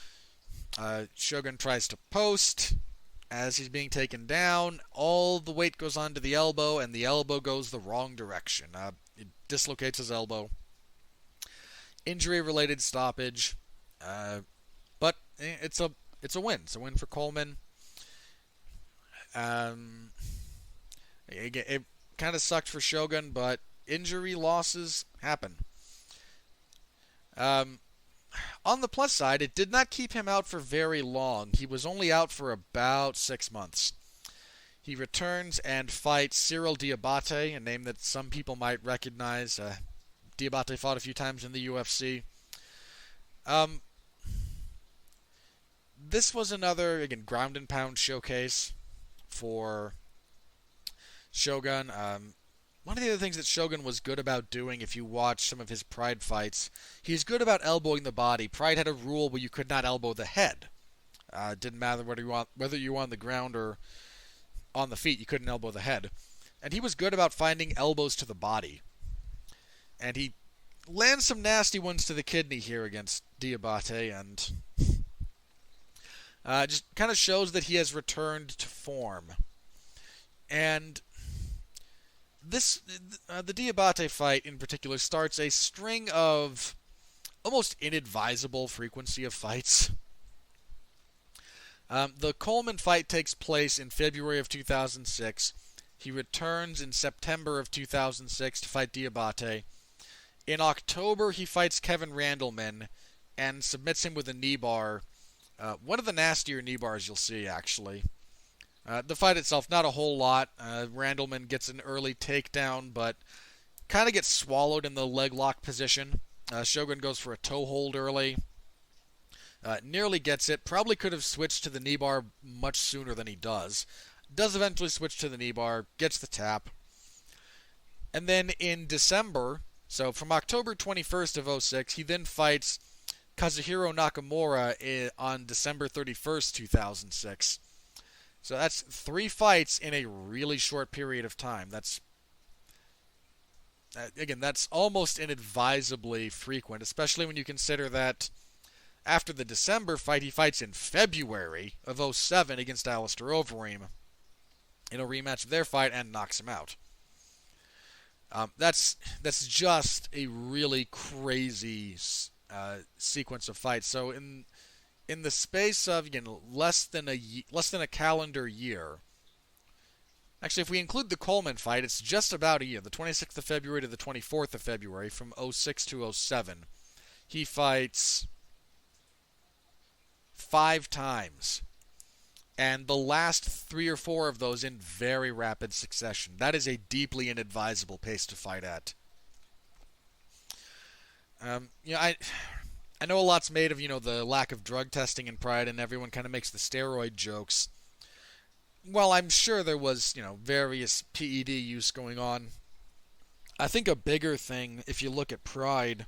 Shogun tries to post. As he's being taken down, all the weight goes onto the elbow, and the elbow goes the wrong direction. It dislocates his elbow. Injury-related stoppage, but it's a win. It's a win for Coleman. It kind of sucked for Shogun, but injury losses happen. On the plus side, it did not keep him out for very long. He was only out for about 6 months. He returns and fights Cyril Diabate, a name that some people might recognize. Diabate fought a few times in the UFC. This was another, again, ground and pound showcase for Shogun. One of the other things that Shogun was good about doing, if you watch some of his Pride fights, he's good about elbowing the body. Pride had a rule where you could not elbow the head. It didn't matter whether you were on the ground or on the feet, you couldn't elbow the head. And he was good about finding elbows to the body. And he lands some nasty ones to the kidney here against Diabate, and just kind of shows that he has returned to form. And the Diabate fight in particular starts a string of almost inadvisable frequency of fights. The Coleman fight takes place in February of 2006. He returns in September of 2006 to fight Diabate. In October, he fights Kevin Randleman and submits him with a knee bar. One of the nastier knee bars you'll see, actually. The fight itself, not a whole lot. Randleman gets an early takedown, but kind of gets swallowed in the leg lock position. Shogun goes for a toe hold early. Nearly gets it. Probably could have switched to the knee bar much sooner than he does. Does eventually switch to the knee bar, gets the tap. And then in December, so from October 21st of 06, he then fights Kazuhiro Nakamura on December 31st, 2006. So that's 3 fights in a really short period of time. That's almost inadvisably frequent, especially when you consider that after the December fight, he fights in February of 07 against Alistair Overeem in a rematch of their fight and knocks him out. That's just a really crazy sequence of fights. So in the space of less than a calendar year. Actually, if we include the Coleman fight, it's just about a year. The 26th of February to the 24th of February, from 06 to 07. He fights 5 times. And the last 3 or 4 of those in very rapid succession. That is a deeply inadvisable pace to fight at. I know a lot's made of, the lack of drug testing in Pride, and everyone kind of makes the steroid jokes. Well, I'm sure there was, various PED use going on. I think a bigger thing, if you look at Pride,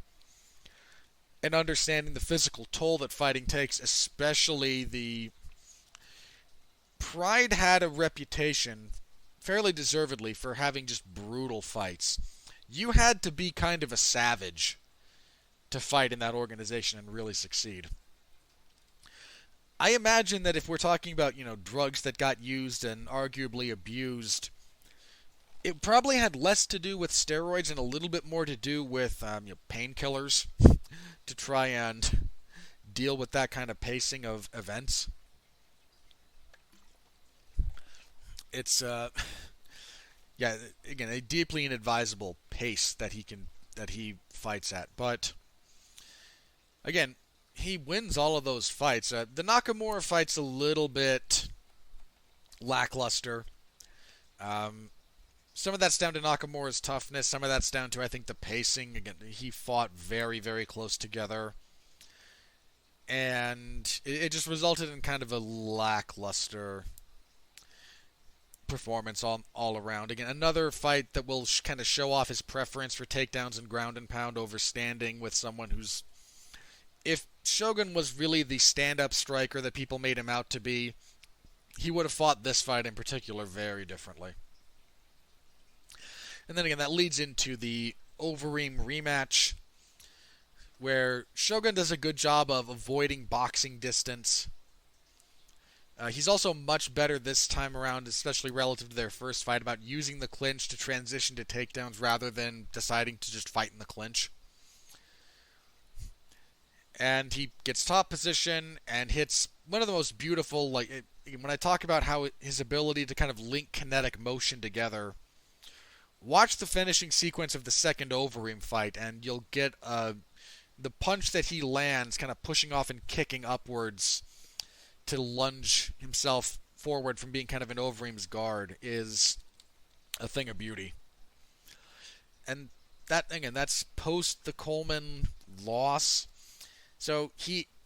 and understanding the physical toll that fighting takes, especially the... Pride had a reputation, fairly deservedly, for having just brutal fights. You had to be kind of a savage to fight in that organization and really succeed. I imagine that if we're talking about, drugs that got used and arguably abused, it probably had less to do with steroids and a little bit more to do with painkillers to try and deal with that kind of pacing of events. It's again, a deeply inadvisable pace that he fights at. But again, he wins all of those fights. The Nakamura fight's a little bit lackluster. Some of that's down to Nakamura's toughness. Some of that's down to, I think, the pacing. Again, he fought very, very close together. And it just resulted in kind of a lackluster performance all around. Again, another fight that will kind of show off his preference for takedowns and ground and pound over standing with someone who's... If Shogun was really the stand-up striker that people made him out to be, he would have fought this fight in particular very differently. And then again, that leads into the Overeem rematch. where Shogun does a good job of avoiding boxing distance. He's also much better this time around, especially relative to their first fight, about using the clinch to transition to takedowns rather than deciding to just fight in the clinch. And he gets top position and hits one of the most beautiful, when I talk about how his ability to kind of link kinetic motion together, watch the finishing sequence of the second Overeem fight, and you'll get the punch that he lands, kind of pushing off and kicking upwards to lunge himself forward from being kind of an Overeem's guard, is a thing of beauty. And that, again, that's post the Coleman loss. So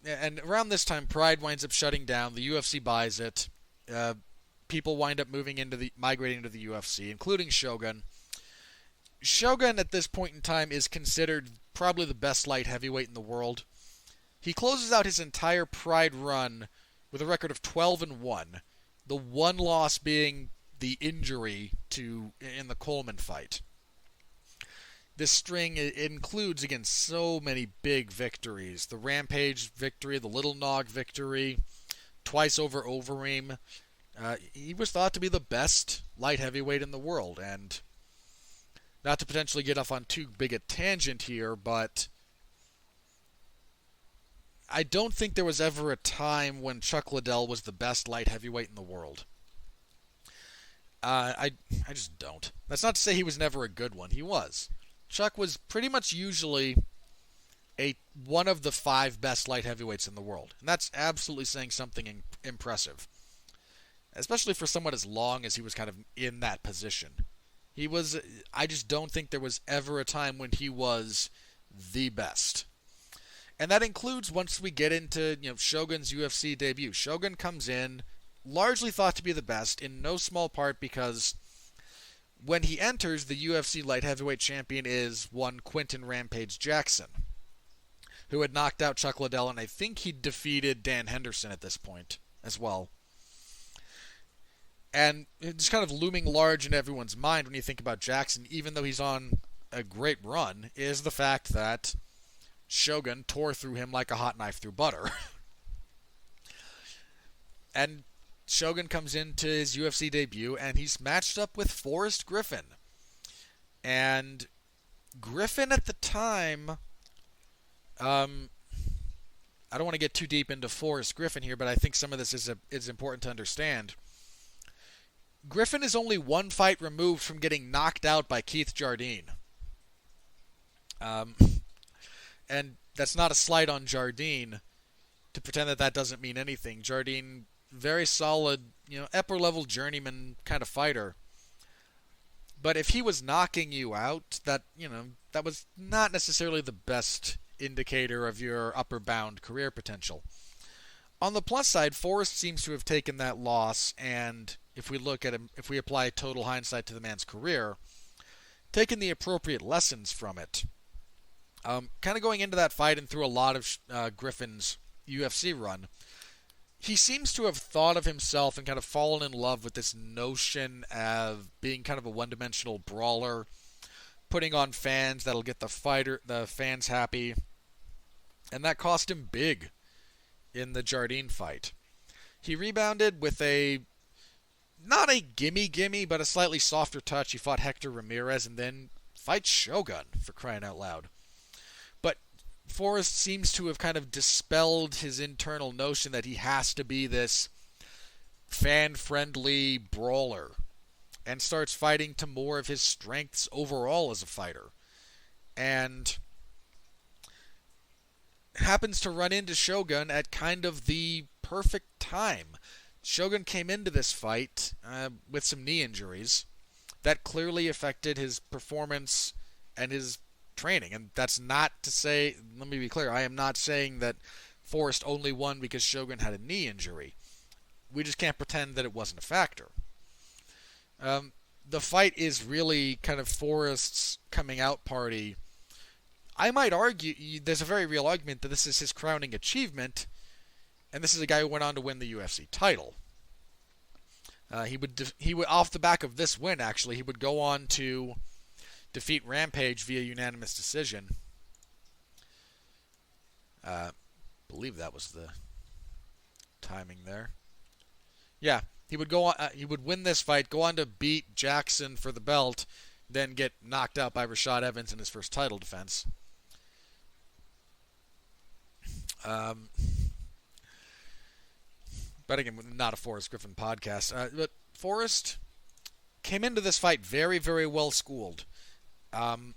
and around this time, Pride winds up shutting down. The UFC buys it. People wind up migrating to the UFC, including Shogun. Shogun at this point in time is considered probably the best light heavyweight in the world. He closes out his entire Pride run with a record of 12-1. The one loss being the injury in the Coleman fight. This string includes, again, so many big victories. The Rampage victory, the Little Nog victory, twice over Overeem. He was thought to be the best light heavyweight in the world, and not to potentially get off on too big a tangent here, but I don't think there was ever a time when Chuck Liddell was the best light heavyweight in the world. I just don't. That's not to say he was never a good one. He was. Chuck was pretty much usually one of the 5 best light heavyweights in the world. And that's absolutely saying something impressive. Especially for someone as long as he was kind of in that position. I just don't think there was ever a time when he was the best. And that includes once we get into Shogun's UFC debut. Shogun comes in, largely thought to be the best, in no small part because when he enters, the UFC light heavyweight champion is one Quinton Rampage Jackson, who had knocked out Chuck Liddell, and I think he defeated Dan Henderson at this point as well. And it's kind of looming large in everyone's mind when you think about Jackson, even though he's on a great run, is the fact that Shogun tore through him like a hot knife through butter. And Shogun comes into his UFC debut, and he's matched up with Forrest Griffin. And Griffin at the time, I don't want to get too deep into Forrest Griffin here, but I think some of this is important to understand. Griffin is only one fight removed from getting knocked out by Keith Jardine. And that's not a slight on Jardine to pretend that doesn't mean anything. Jardine, very solid, upper-level journeyman kind of fighter. But if he was knocking you out, that was not necessarily the best indicator of your upper-bound career potential. On the plus side, Forrest seems to have taken that loss, and if we look at him, if we apply total hindsight to the man's career, taken the appropriate lessons from it. Kind of going into that fight and through a lot of Griffin's UFC run, he seems to have thought of himself and kind of fallen in love with this notion of being kind of a one-dimensional brawler, putting on fans that'll get the fans happy, and that cost him big in the Jardine fight. He rebounded with not a gimme, but a slightly softer touch. He fought Hector Ramirez and then fights Shogun, for crying out loud. But Forrest seems to have kind of dispelled his internal notion that he has to be this fan-friendly brawler and starts fighting to more of his strengths overall as a fighter. And happens to run into Shogun at kind of the perfect time. Shogun came into this fight with some knee injuries that clearly affected his performance and his training. And that's not to say, let me be clear, I am not saying that Forrest only won because Shogun had a knee injury. We just can't pretend that it wasn't a factor. The fight is really kind of Forrest's coming out party. I might argue, there's a very real argument that this is his crowning achievement, and this is a guy who went on to win the UFC title. He would off the back of this win, actually, he would go on to defeat Rampage via unanimous decision. Believe that was the timing there. Yeah, he would go on. He would win this fight, go on to beat Jackson for the belt, then get knocked out by Rashad Evans in his first title defense. Um, but again, not a Forrest Griffin podcast. But Forrest came into this fight very, very well schooled. Um,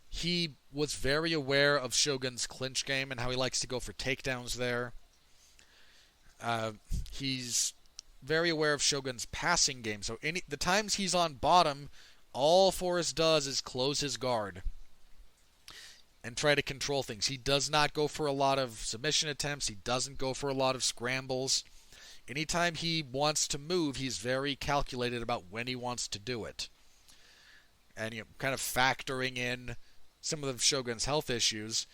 he was very aware of Shogun's clinch game and how he likes to go for takedowns there. Uh, he's very aware of Shogun's passing game. So the times he's on bottom, all Forrest does is close his guard and try to control things. He does not go for a lot of submission attempts. He doesn't go for a lot of scrambles. Anytime he wants to move, he's very calculated about when he wants to do it. And kind of factoring in some of Shogun's health issues,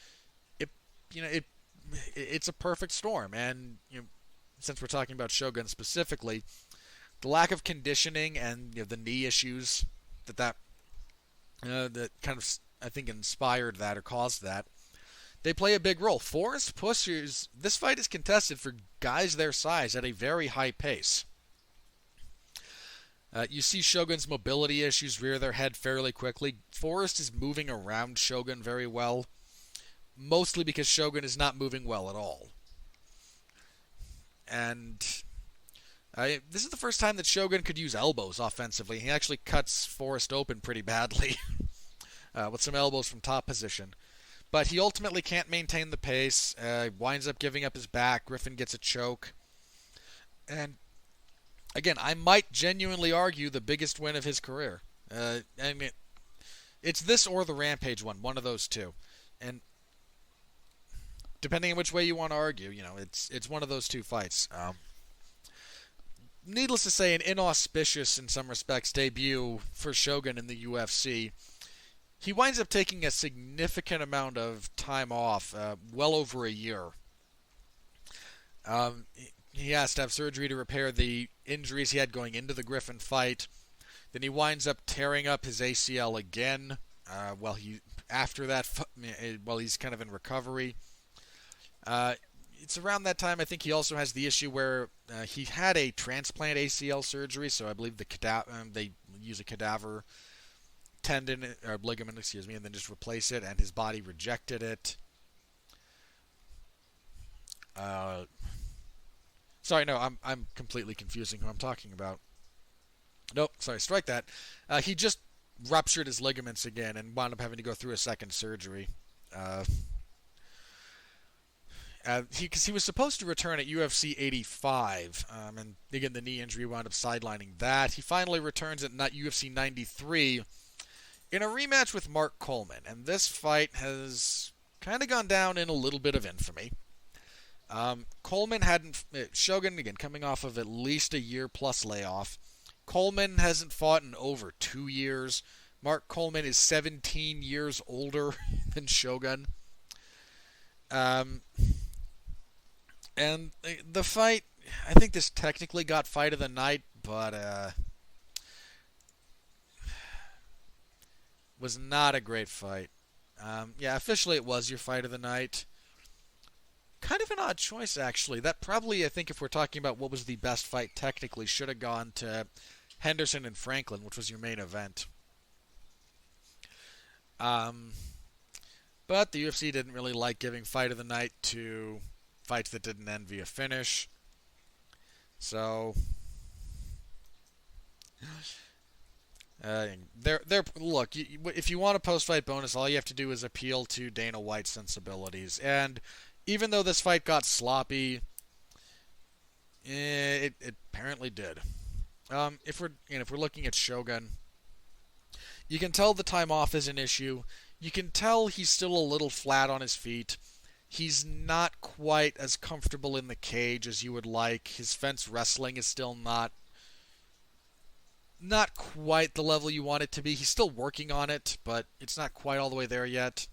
it's a perfect storm. And since we're talking about Shogun specifically, the lack of conditioning and the knee issues that kind of I think inspired that or caused that, they play a big role. Forrest pushes. This fight is contested for guys their size at a very high pace. You see Shogun's mobility issues rear their head fairly quickly. Forrest is moving around Shogun very well, mostly because Shogun is not moving well at all. And this is the first time that Shogun could use elbows offensively. He actually cuts Forrest open pretty badly with some elbows from top position. But he ultimately can't maintain the pace, winds up giving up his back. Griffin gets a choke. And again, I might genuinely argue the biggest win of his career. It's this or the Rampage one of those two. And depending on which way you want to argue, it's one of those two fights. Needless to say, an inauspicious, in some respects, debut for Shogun in the UFC. He winds up taking a significant amount of time off, well over a year. He has to have surgery to repair the injuries he had going into the Griffin fight. Then he winds up tearing up his ACL again while he's kind of in recovery. It's around that time I think he also has the issue where he had a transplant ACL surgery, so I believe they use a cadaver tendon or ligament, and then just replace it, and his body rejected it. Sorry, no, I'm completely confusing who I'm talking about. Nope, sorry, strike that. He just ruptured his ligaments again and wound up having to go through a second surgery. Because he was supposed to return at UFC 85, and again the knee injury wound up sidelining that. He finally returns at UFC 93 in a rematch with Mark Coleman, and this fight has kind of gone down in a little bit of infamy. Coleman Shogun, again, coming off of at least a year-plus layoff. Coleman hasn't fought in over 2 years. Mark Coleman is 17 years older than Shogun. And the fight, I think this technically got fight of the night, but was not a great fight. Officially it was your fight of the night. Kind of an odd choice, actually. That probably, I think, if we're talking about what was the best fight technically, should have gone to Henderson and Franklin, which was your main event. But the UFC didn't really like giving fight of the night to fights that didn't end via finish. So look, if you want a post-fight bonus, all you have to do is appeal to Dana White's sensibilities. And even though this fight got sloppy, it apparently did. If we're looking at Shogun, you can tell the time off is an issue. You can tell he's still a little flat on his feet. He's not quite as comfortable in the cage as you would like. His fence wrestling is still not quite the level you want it to be. He's still working on it, but it's not quite all the way there yet.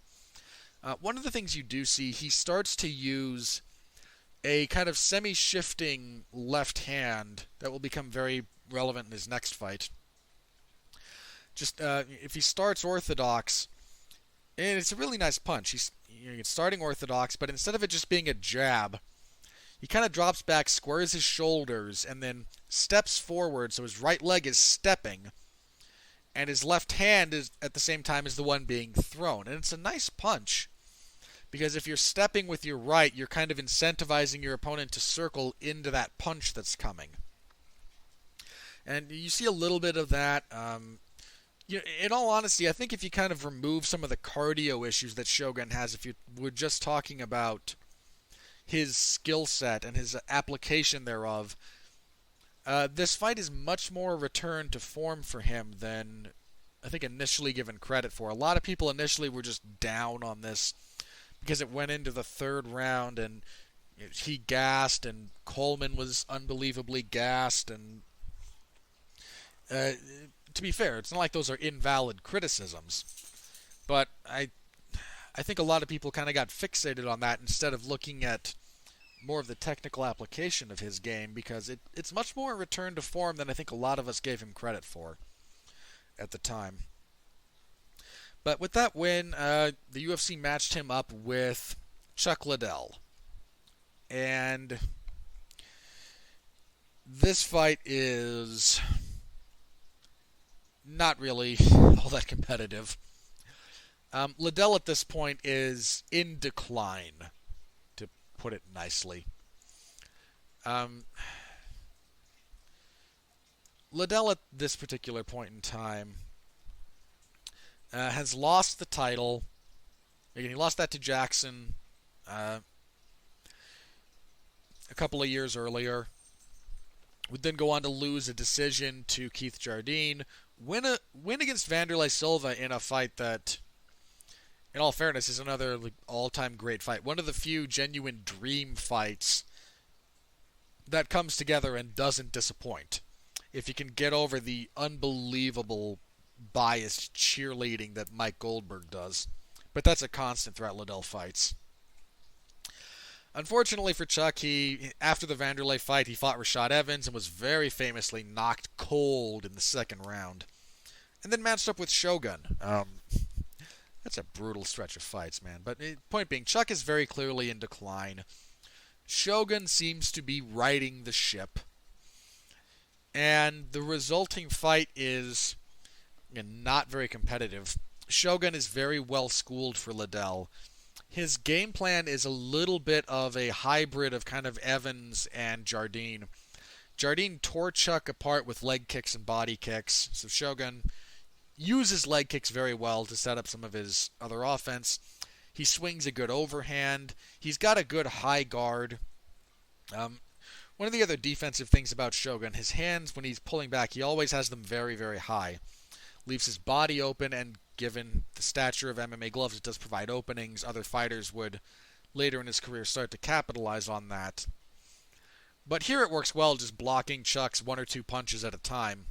One of the things you do see, he starts to use a kind of semi-shifting left hand that will become very relevant in his next fight. Just if he starts orthodox, and it's a really nice punch. starting orthodox, but instead of it just being a jab, he kind of drops back, squares his shoulders, and then steps forward, so his right leg is stepping, and his left hand is at the same time as the one being thrown. And it's a nice punch, because if you're stepping with your right, you're kind of incentivizing your opponent to circle into that punch that's coming. And you see a little bit of that. In all honesty, I think if you kind of remove some of the cardio issues that Shogun has, if you were just talking about his skill set and his application thereof, this fight is much more a return to form for him than I think initially given credit for. A lot of people initially were just down on this because it went into the third round and he gassed and Coleman was unbelievably gassed. And to be fair, it's not like those are invalid criticisms, but I think a lot of people kind of got fixated on that instead of looking at more of the technical application of his game, because it's much more a return to form than I think a lot of us gave him credit for at the time. But with that win, the UFC matched him up with Chuck Liddell. And this fight is not really all that competitive. Liddell at this point is in decline, to put it nicely. Liddell at this particular point in time has lost the title. Again, he lost that to Jackson a couple of years earlier. Would then go on to lose a decision to Keith Jardine. Win against Vanderlei Silva in a fight that, in all fairness, is another all-time great fight. One of the few genuine dream fights that comes together and doesn't disappoint. If you can get over the unbelievable biased cheerleading that Mike Goldberg does. But that's a constant throughout Liddell fights. Unfortunately for Chuck, after the Vanderlei fight, he fought Rashad Evans and was very famously knocked cold in the second round. And then matched up with Shogun. That's a brutal stretch of fights, man. But point being, Chuck is very clearly in decline. Shogun seems to be righting the ship. And the resulting fight is not very competitive. Shogun is very well schooled for Liddell. His game plan is a little bit of a hybrid of kind of Evans and Jardine. Jardine tore Chuck apart with leg kicks and body kicks, so Shogun uses leg kicks very well to set up some of his other offense. He swings a good overhand. He's got a good high guard. One of the other defensive things about Shogun, his hands, when he's pulling back, he always has them very, very high. Leaves his body open, and given the stature of MMA gloves, it does provide openings. Other fighters would, later in his career, start to capitalize on that. But here it works well, just blocking Chuck's one or two punches at a time.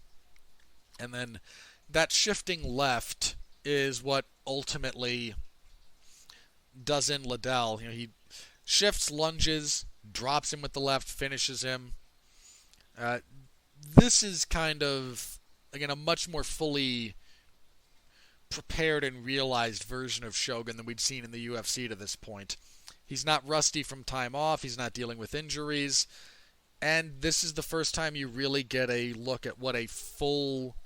And then that shifting left is what ultimately does in Liddell. He shifts, lunges, drops him with the left, finishes him. This is kind of, again, a much more fully prepared and realized version of Shogun than we'd seen in the UFC to this point. He's not rusty from time off. He's not dealing with injuries. And this is the first time you really get a look at what a full,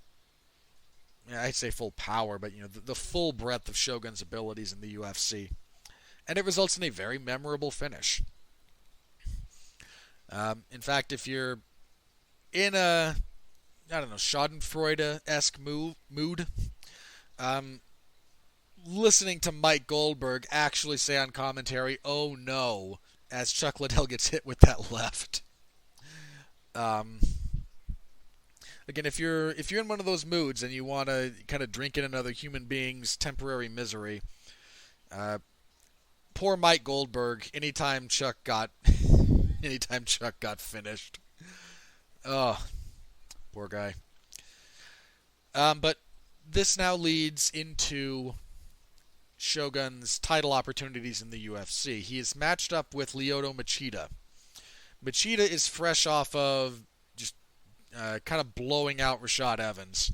I'd say full power, but the full breadth of Shogun's abilities in the UFC. And it results in a very memorable finish. In fact, if you're in a, Schadenfreude-esque mood, listening to Mike Goldberg actually say on commentary, "Oh no," as Chuck Liddell gets hit with that left. Again, if you're in one of those moods and you want to kind of drink in another human being's temporary misery, poor Mike Goldberg. Anytime Chuck got finished, oh, poor guy. But this now leads into Shogun's title opportunities in the UFC. He is matched up with Lyoto Machida. Machida is fresh off of just kind of blowing out Rashad Evans.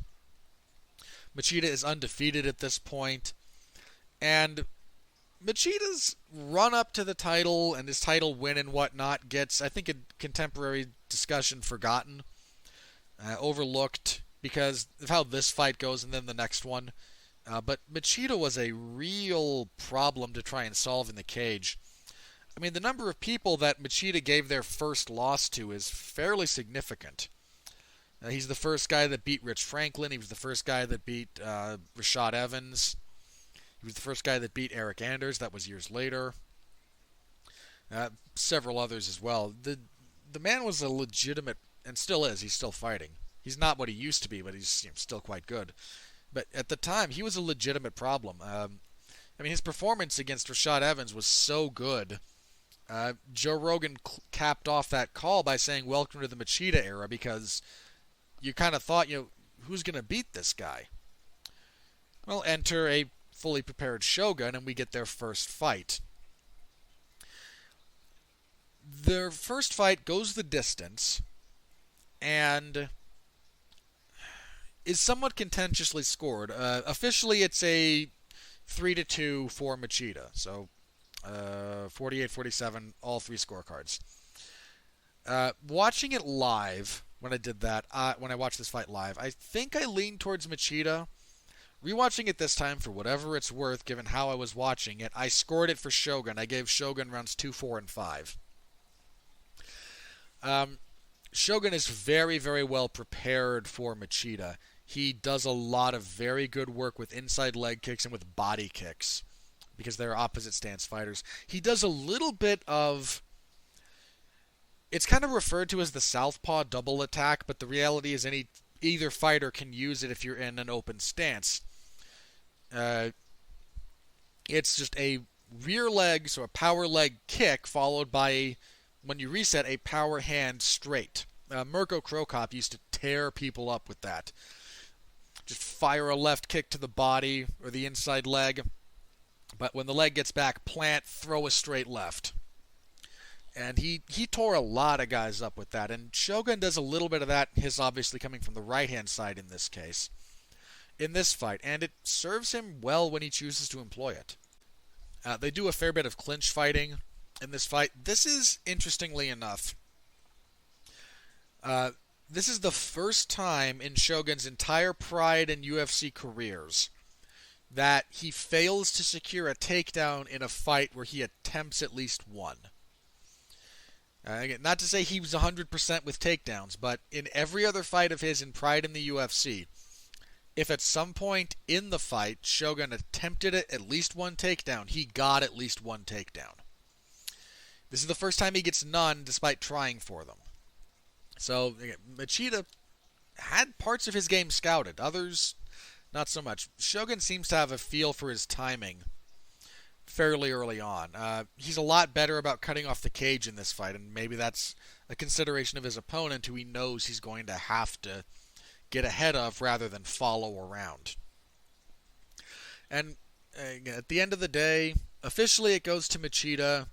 Machida is undefeated at this point, and Machida's run up to the title and his title win and whatnot gets, I think, in contemporary discussion, forgotten, overlooked because of how this fight goes and then the next one. But Machida was a real problem to try and solve in the cage. I mean, the number of people that Machida gave their first loss to is fairly significant. He's the first guy that beat Rich Franklin. He was the first guy that beat Rashad Evans. He was the first guy that beat Eric Anders. That was years later. Several others as well. The man was a legitimate, and still is. He's still fighting. He's not what he used to be, but he's still quite good. But at the time, he was a legitimate problem. I mean, his performance against Rashad Evans was so good. Joe Rogan capped off that call by saying, "Welcome to the Machida era," because you kind of thought, who's going to beat this guy? Well, enter a fully prepared Shogun, and we get their first fight. Their first fight goes the distance, and is somewhat contentiously scored. Officially, it's a 3-2 for Machida, so 48-47, all three scorecards. Watching it live, when I watched this fight live, I think I leaned towards Machida. Rewatching it this time, for whatever it's worth, given how I was watching it, I scored it for Shogun. I gave Shogun rounds 2, 4, and 5. Shogun is very, very well prepared for Machida. He does a lot of very good work with inside leg kicks and with body kicks, because they're opposite stance fighters. He does a little bit of... It's kind of referred to as the southpaw double attack, but the reality is either fighter can use it if you're in an open stance. It's just a rear leg, so a power leg kick, followed by, when you reset, a power hand straight. Mirko Krokop used to tear people up with that. Just fire a left kick to the body or the inside leg, but when the leg gets back, plant, throw a straight left. And he tore a lot of guys up with that. And Shogun does a little bit of that, his obviously coming from the right-hand side in this case, in this fight. And it serves him well when he chooses to employ it. They do a fair bit of clinch fighting in this fight. This is, interestingly enough, this is the first time in Shogun's entire Pride and UFC careers that he fails to secure a takedown in a fight where he attempts at least one. Again, not to say he was 100% with takedowns, but in every other fight of his in Pride in the UFC, if at some point in the fight Shogun attempted at least one takedown, he got at least one takedown. This is the first time he gets none despite trying for them. So, Machida had parts of his game scouted, others not so much. Shogun seems to have a feel for his timing fairly early on. He's a lot better about cutting off the cage in this fight, and maybe that's a consideration of his opponent, who he knows he's going to have to get ahead of rather than follow around. And at the end of the day, officially it goes to Machida.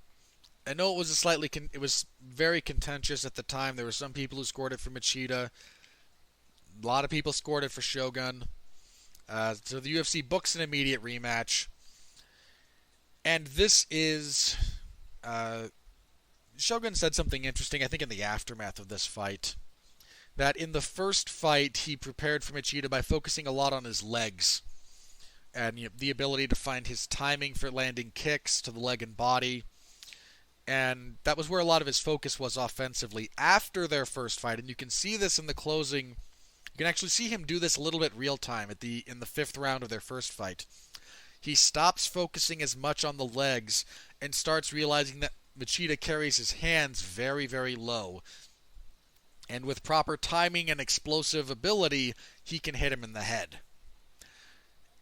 I know it was very contentious at the time. There were some people who scored it for Machida. A lot of people scored it for Shogun. So the UFC books an immediate rematch. And this is... Shogun said something interesting, I think, in the aftermath of this fight. That in the first fight, he prepared for Machida by focusing a lot on his legs. And the ability to find his timing for landing kicks to the leg and body. And that was where a lot of his focus was offensively after their first fight. And you can see this in the closing. You can actually see him do this a little bit real time in the fifth round of their first fight. He stops focusing as much on the legs and starts realizing that Machida carries his hands very, very low. And with proper timing and explosive ability, he can hit him in the head.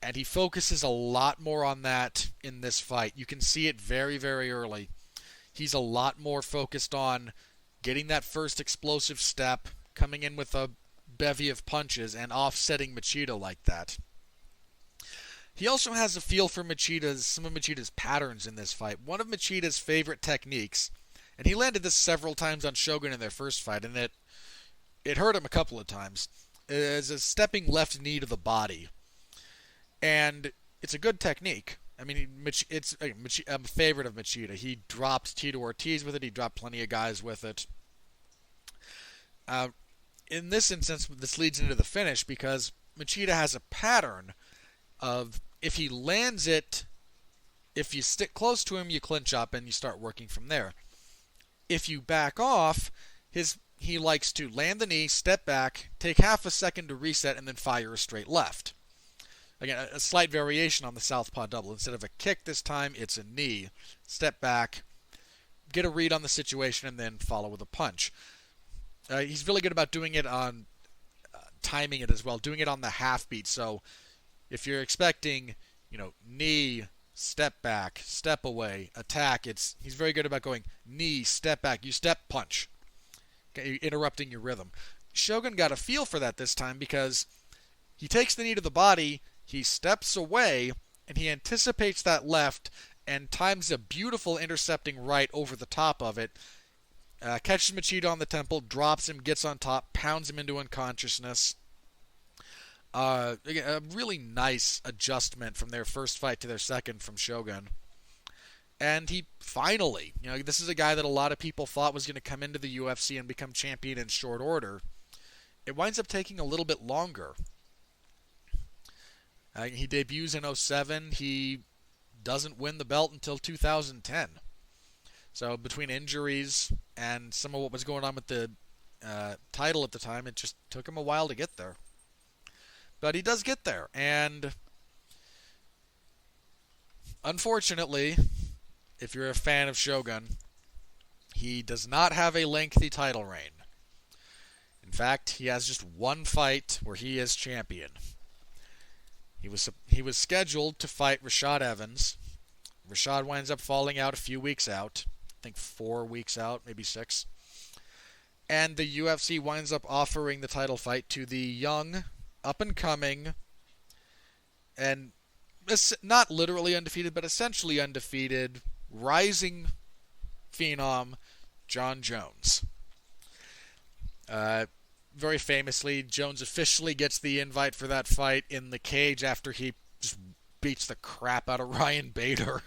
And he focuses a lot more on that in this fight. You can see it very, very early. He's a lot more focused on getting that first explosive step, coming in with a bevy of punches, and offsetting Machida like that. He also has a feel for some of Machida's patterns in this fight. One of Machida's favorite techniques, and he landed this several times on Shogun in their first fight, and it hurt him a couple of times, is a stepping left knee to the body. And it's a good technique. I mean, I'm a favorite of Machida. He dropped Tito Ortiz with it. He dropped plenty of guys with it. Uh, in this instance, this leads into the finish because Machida has a pattern of if he lands it, if you stick close to him, you clinch up and you start working from there. If you back off, he likes to land the knee, step back, take half a second to reset, and then fire a straight left. Again, a slight variation on the southpaw double. Instead of a kick this time, it's a knee. Step back, get a read on the situation, and then follow with a punch. He's really good about doing it on timing it as well, doing it on the half beat. So if you're expecting, knee, step back, step away, attack, he's very good about going knee, step back, you step, punch. Okay, interrupting your rhythm. Shogun got a feel for that this time because he takes the knee to the body, he steps away, and he anticipates that left and times a beautiful intercepting right over the top of it. Catches Machida on the temple, drops him, gets on top, pounds him into unconsciousness. Again, a really nice adjustment from their first fight to their second from Shogun. And he finally, this is a guy that a lot of people thought was going to come into the UFC and become champion in short order. It winds up taking a little bit longer. He debuts in 2007. He doesn't win the belt until 2010. So between injuries and some of what was going on with the title at the time, it just took him a while to get there. But he does get there. And unfortunately, if you're a fan of Shogun, he does not have a lengthy title reign. In fact, he has just one fight where he is champion. He was scheduled to fight Rashad Evans. Rashad winds up falling out a few weeks out. I think 4 weeks out, maybe 6. And the UFC winds up offering the title fight to the young, up-and-coming, and not literally undefeated, but essentially undefeated, rising phenom, Jon Jones. Very famously, Jones officially gets the invite for that fight in the cage after he just beats the crap out of Ryan Bader.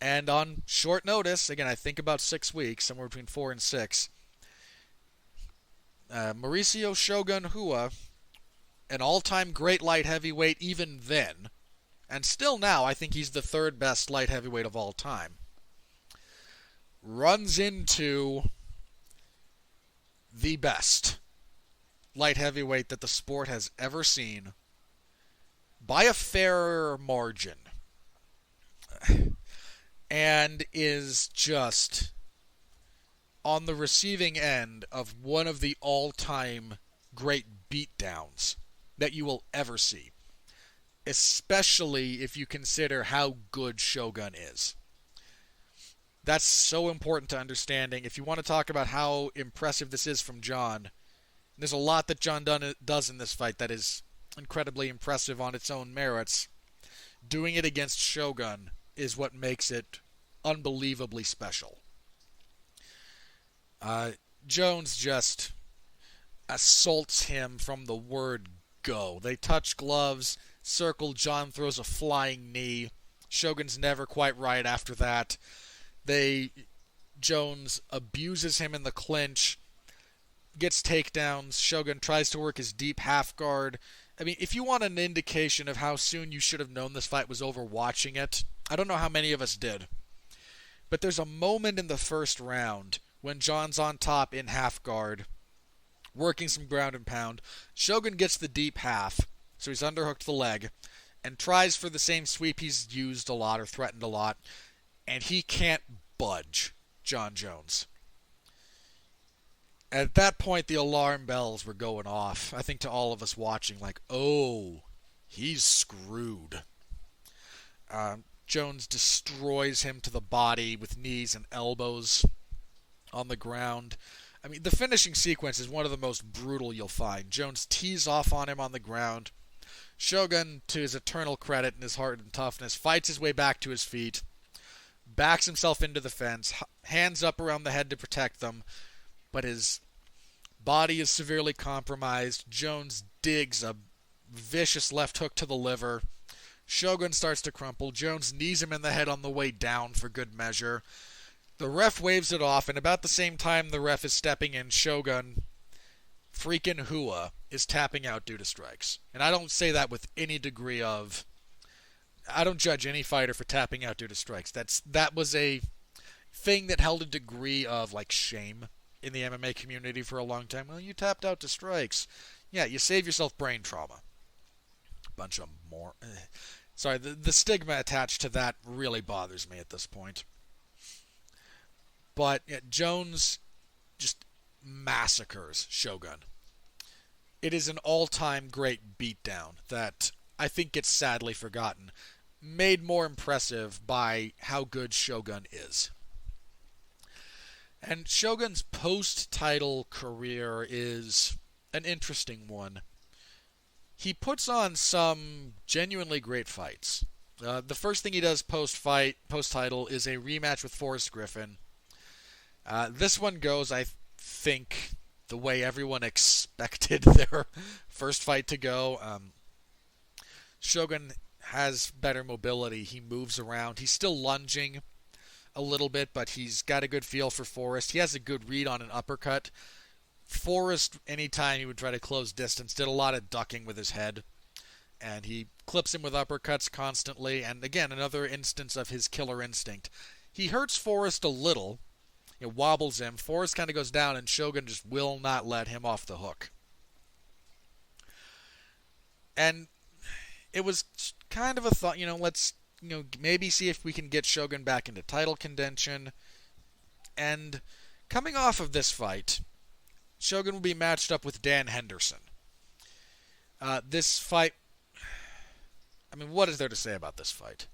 And on short notice, again, I think about 6 weeks, somewhere between 4 and 6, Mauricio Shogun Rua, an all-time great light heavyweight even then, and still now I think he's the third best light heavyweight of all time, runs into the best light heavyweight that the sport has ever seen by a fair margin, and is just on the receiving end of one of the all-time great beatdowns that you will ever see, especially if you consider how good Shogun is. That's so important to understanding. If you want to talk about how impressive this is from Jon, there's a lot that Jon does in this fight that is incredibly impressive on its own merits. Doing it against Shogun is what makes it unbelievably special. Jones just assaults him from the word go. They touch gloves, circle, Jon throws a flying knee. Shogun's never quite right after that. Jones abuses him in the clinch, gets takedowns. Shogun tries to work his deep half guard. I mean, if you want an indication of how soon you should have known this fight was over watching it, I don't know how many of us did. But there's a moment in the first round when Jon's on top in half guard, working some ground and pound. Shogun gets the deep half, so he's underhooked the leg, and tries for the same sweep he's used a lot or threatened a lot, and he can't budge Jon Jones. At that point, the alarm bells were going off, I think to all of us watching, like, oh, he's screwed. Jones destroys him to the body with knees and elbows on the ground. I mean, the finishing sequence is one of the most brutal you'll find. Jones tees off on him on the ground. Shogun, to his eternal credit and his heart and toughness, fights his way back to his feet, backs himself into the fence, hands up around the head to protect them, but his body is severely compromised. Jones digs a vicious left hook to the liver. Shogun starts to crumple. Jones knees him in the head on the way down for good measure. The ref waves it off, and about the same time the ref is stepping in, Shogun, freaking Hua, is tapping out due to strikes. And I don't say that with any degree of... I don't judge any fighter for tapping out due to strikes. That was a thing that held a degree of, like, shame in the MMA community for a long time. Well, you tapped out to strikes. Yeah, you save yourself brain trauma. Bunch of more... Sorry, the stigma attached to that really bothers me at this point. But yeah, Jones just massacres Shogun. It is an all-time great beatdown that I think gets sadly forgotten, made more impressive by how good Shogun is. And Shogun's post-title career is an interesting one. He puts on some genuinely great fights. The first thing he does post-title, is a rematch with Forrest Griffin. This one goes, I think, the way everyone expected their first fight to go. Shogun has better mobility. He moves around. He's still lunging a little bit, but he's got a good feel for Forrest. He has a good read on an uppercut. Forrest, anytime he would try to close distance, did a lot of ducking with his head. And he clips him with uppercuts constantly. And again, another instance of his killer instinct. He hurts Forrest a little. It wobbles him. Forrest kind of goes down, and Shogun just will not let him off the hook. And it was kind of a thought, let's maybe see if we can get Shogun back into title contention. And coming off of this fight, Shogun will be matched up with Dan Henderson. This fight, what is there to say about this fight?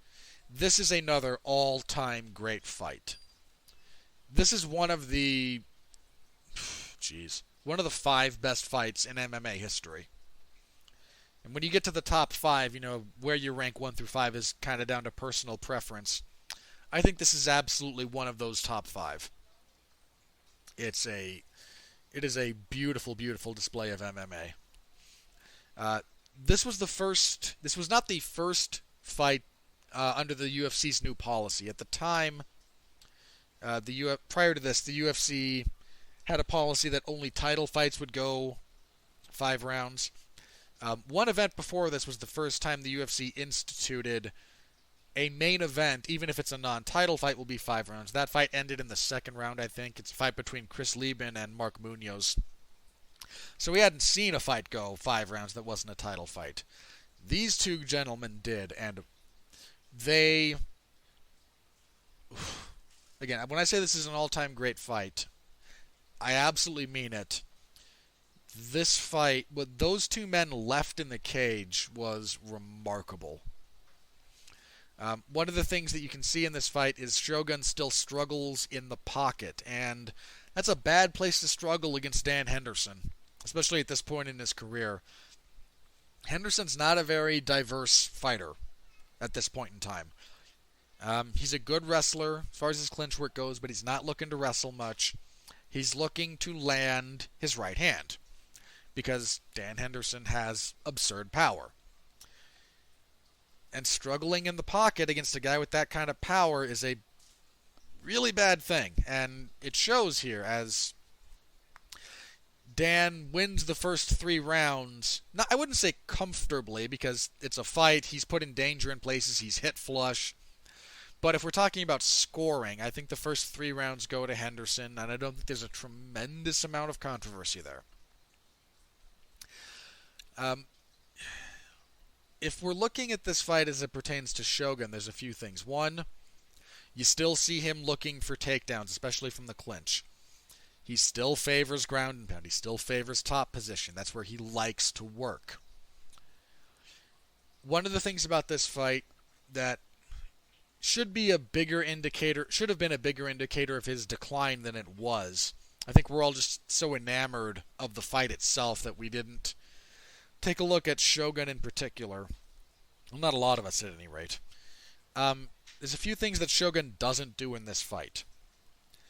This is another all-time great fight. This is one of the 5 best fights in MMA history. And when you get to the top 5, where you rank 1 through 5 is kind of down to personal preference. I think this is absolutely one of those top 5. It is a beautiful, beautiful display of MMA. This was not the first fight under the UFC's new policy. At the time, prior to this, the UFC had a policy that only title fights would go 5 rounds. One event before this was the first time the UFC instituted a main event, even if it's a non-title fight, will be 5 rounds. That fight ended in the second round, I think. It's a fight between Chris Lieben and Mark Munoz. So we hadn't seen a fight go 5 rounds that wasn't a title fight. These two gentlemen did, and they... Again, when I say this is an all-time great fight, I absolutely mean it. This fight, what those two men left in the cage was remarkable. One of the things that you can see in this fight is Shogun still struggles in the pocket, and that's a bad place to struggle against Dan Henderson, especially at this point in his career. Henderson's not a very diverse fighter at this point in time. He's a good wrestler as far as his clinch work goes, but he's not looking to wrestle much. He's looking to land his right hand, because Dan Henderson has absurd power. And struggling in the pocket against a guy with that kind of power is a really bad thing. And it shows here as Dan wins the first 3 rounds. I wouldn't say comfortably, because it's a fight. He's put in danger in places. He's hit flush. But if we're talking about scoring, I think the first 3 rounds go to Henderson, and I don't think there's a tremendous amount of controversy there. If we're looking at this fight as it pertains to Shogun, there's a few things. One, you still see him looking for takedowns, especially from the clinch. He still favors ground and pound. He still favors top position. That's where he likes to work. One of the things about this fight that should have been a bigger indicator of his decline than it was. I think we're all just so enamored of the fight itself that we didn't take a look at Shogun in particular. Well, not a lot of us at any rate. There's a few things that Shogun doesn't do in this fight.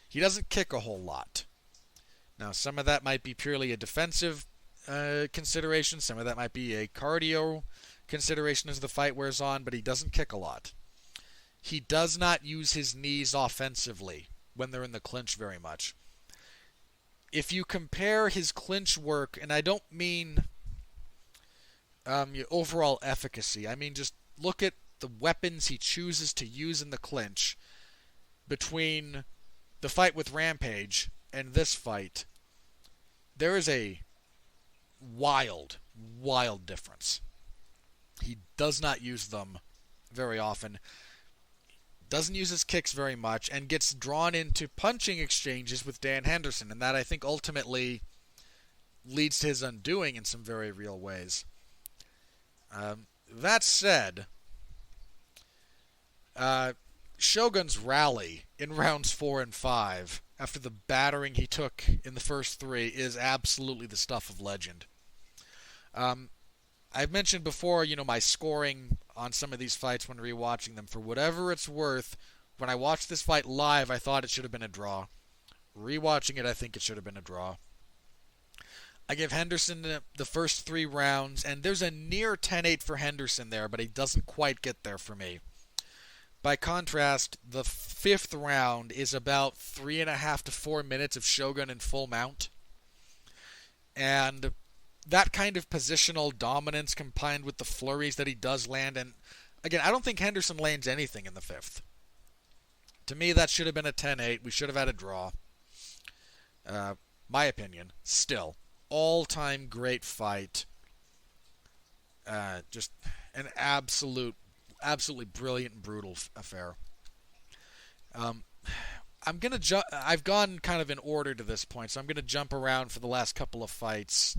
He doesn't kick a whole lot. Now, some of that might be purely a defensive consideration. Some of that might be a cardio consideration as the fight wears on, but he doesn't kick a lot. He does not use his knees offensively when they're in the clinch very much. If you compare his clinch work, and I don't mean overall efficacy, I mean just look at the weapons he chooses to use in the clinch between the fight with Rampage and this fight, there is a wild difference. He does not use them very often, doesn't use his kicks very much, and gets drawn into punching exchanges with Dan Henderson, and that I think ultimately leads to his undoing in some very real ways. That said, Shogun's rally in rounds 4 and 5, after the battering he took in the first 3, is absolutely the stuff of legend. I've mentioned before, my scoring on some of these fights when rewatching them. For whatever it's worth, when I watched this fight live, I thought it should have been a draw. Rewatching it, I think it should have been a draw. I give Henderson the first 3 rounds, and there's a near 10-8 for Henderson there, but he doesn't quite get there for me. By contrast, the 5th round is about 3.5 to 4 minutes of Shogun in full mount. And that kind of positional dominance combined with the flurries that he does land, and again, I don't think Henderson lands anything in the 5th. To me, that should have been a 10-8. We should have had a draw. My opinion, still, all-time great fight. Just an absolutely brilliant and brutal affair. I've gone kind of in order to this point, so I'm gonna jump around for the last couple of fights.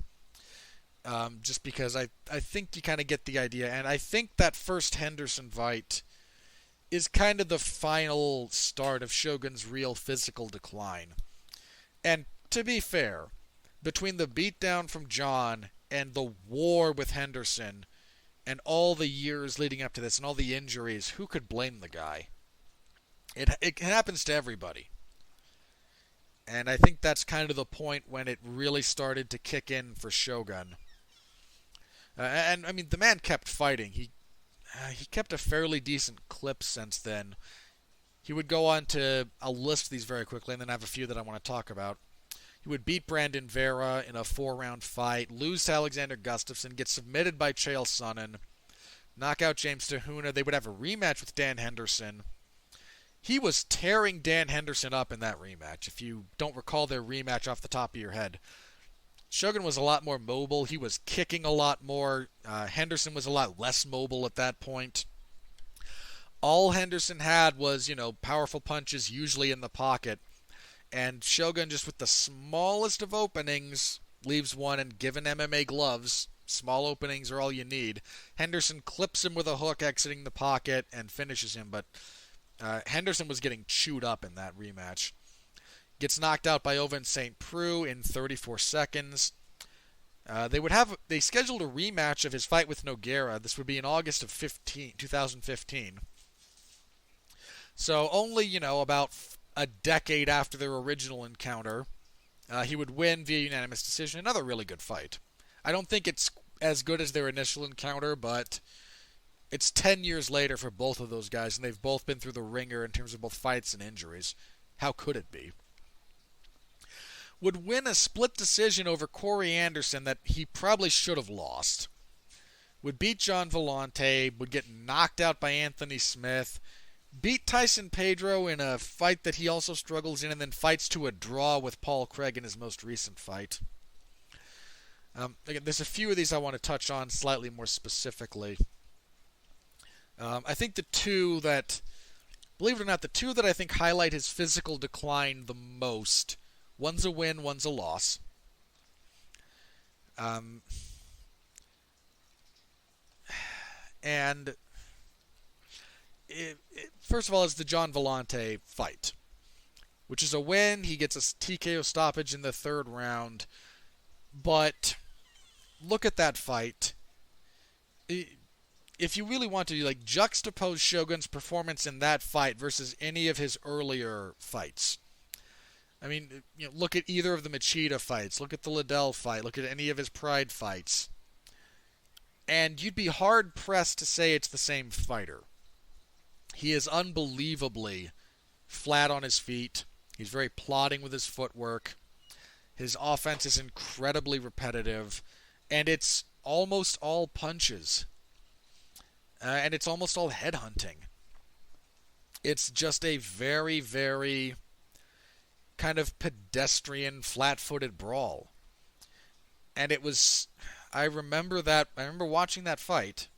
Just because I think you kind of get the idea, and I think that first Henderson fight is kind of the final start of Shogun's real physical decline. And to be fair, between the beatdown from John and the war with Henderson and all the years leading up to this and all the injuries, who could blame the guy? It happens to everybody. And I think that's kind of the point when it really started to kick in for Shogun. And I mean, the man kept fighting. He kept a fairly decent clip since then. He would go on to, I'll list these very quickly, and then I have a few that I want to talk about. He would beat Brandon Vera in a 4-round fight, lose to Alexander Gustafsson, get submitted by Chael Sonnen, knock out James Tahuna. They would have a rematch with Dan Henderson. He was tearing Dan Henderson up in that rematch, if you don't recall their rematch off the top of your head. Shogun was a lot more mobile. He was kicking a lot more. Henderson was a lot less mobile at that point. All Henderson had was, powerful punches, usually in the pocket. And Shogun, just with the smallest of openings, leaves one, and given MMA gloves, small openings are all you need. Henderson clips him with a hook exiting the pocket and finishes him, but Henderson was getting chewed up in that rematch. Gets knocked out by Ovince St. Preux in 34 seconds. They scheduled a rematch of his fight with Nogueira. This would be in August of 2015. So only, about a decade after their original encounter, he would win via unanimous decision. Another really good fight. I don't think it's as good as their initial encounter, but it's 10 years later for both of those guys, and they've both been through the ringer in terms of both fights and injuries. How could it be? Would win a split decision over Corey Anderson that he probably should have lost. Would beat John Vellante, would get knocked out by Anthony Smith, beat Tyson Pedro in a fight that he also struggles in, and then fights to a draw with Paul Craig in his most recent fight. Again, there's a few of these I want to touch on slightly more specifically. I think the two that, believe it or not, the two that I think highlight his physical decline the most, one's a win, one's a loss. First of all, is the John Vellante fight, which is a win. He gets a TKO stoppage in the 3rd round. But look at that fight. If you really want to, juxtapose Shogun's performance in that fight versus any of his earlier fights. I mean, look at either of the Machida fights. Look at the Liddell fight. Look at any of his Pride fights. And you'd be hard-pressed to say it's the same fighter. He is unbelievably flat on his feet. He's very plodding with his footwork. His offense is incredibly repetitive. And it's almost all punches. And it's almost all headhunting. It's just a very, very kind of pedestrian, flat-footed brawl. And it was... I remember watching that fight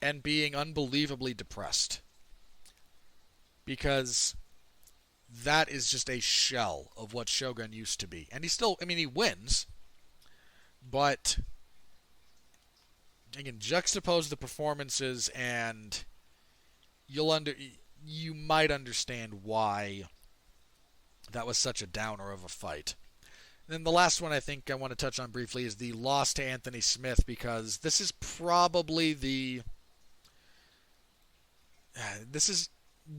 and being unbelievably depressed. Because that is just a shell of what Shogun used to be. And he still, he wins. But, again, juxtapose the performances and you might understand why that was such a downer of a fight. And then the last one I think I want to touch on briefly is the loss to Anthony Smith, because this is probably this is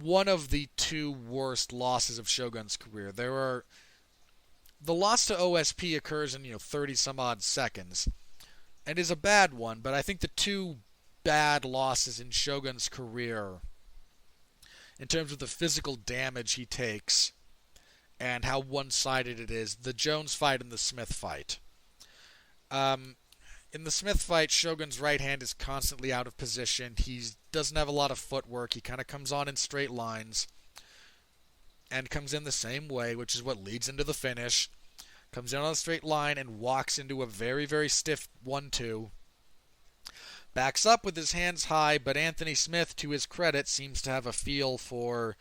one of the two worst losses of Shogun's career. The loss to OSP occurs in 30 some odd seconds and is a bad one, but I think the two bad losses in Shogun's career in terms of the physical damage he takes and how one-sided it is, the Jones fight and the Smith fight. In the Smith fight, Shogun's right hand is constantly out of position. He doesn't have a lot of footwork. He kind of comes on in straight lines and comes in the same way, which is what leads into the finish. Comes in on a straight line and walks into a very, very stiff 1-2. Backs up with his hands high, but Anthony Smith, to his credit, seems to have a feel for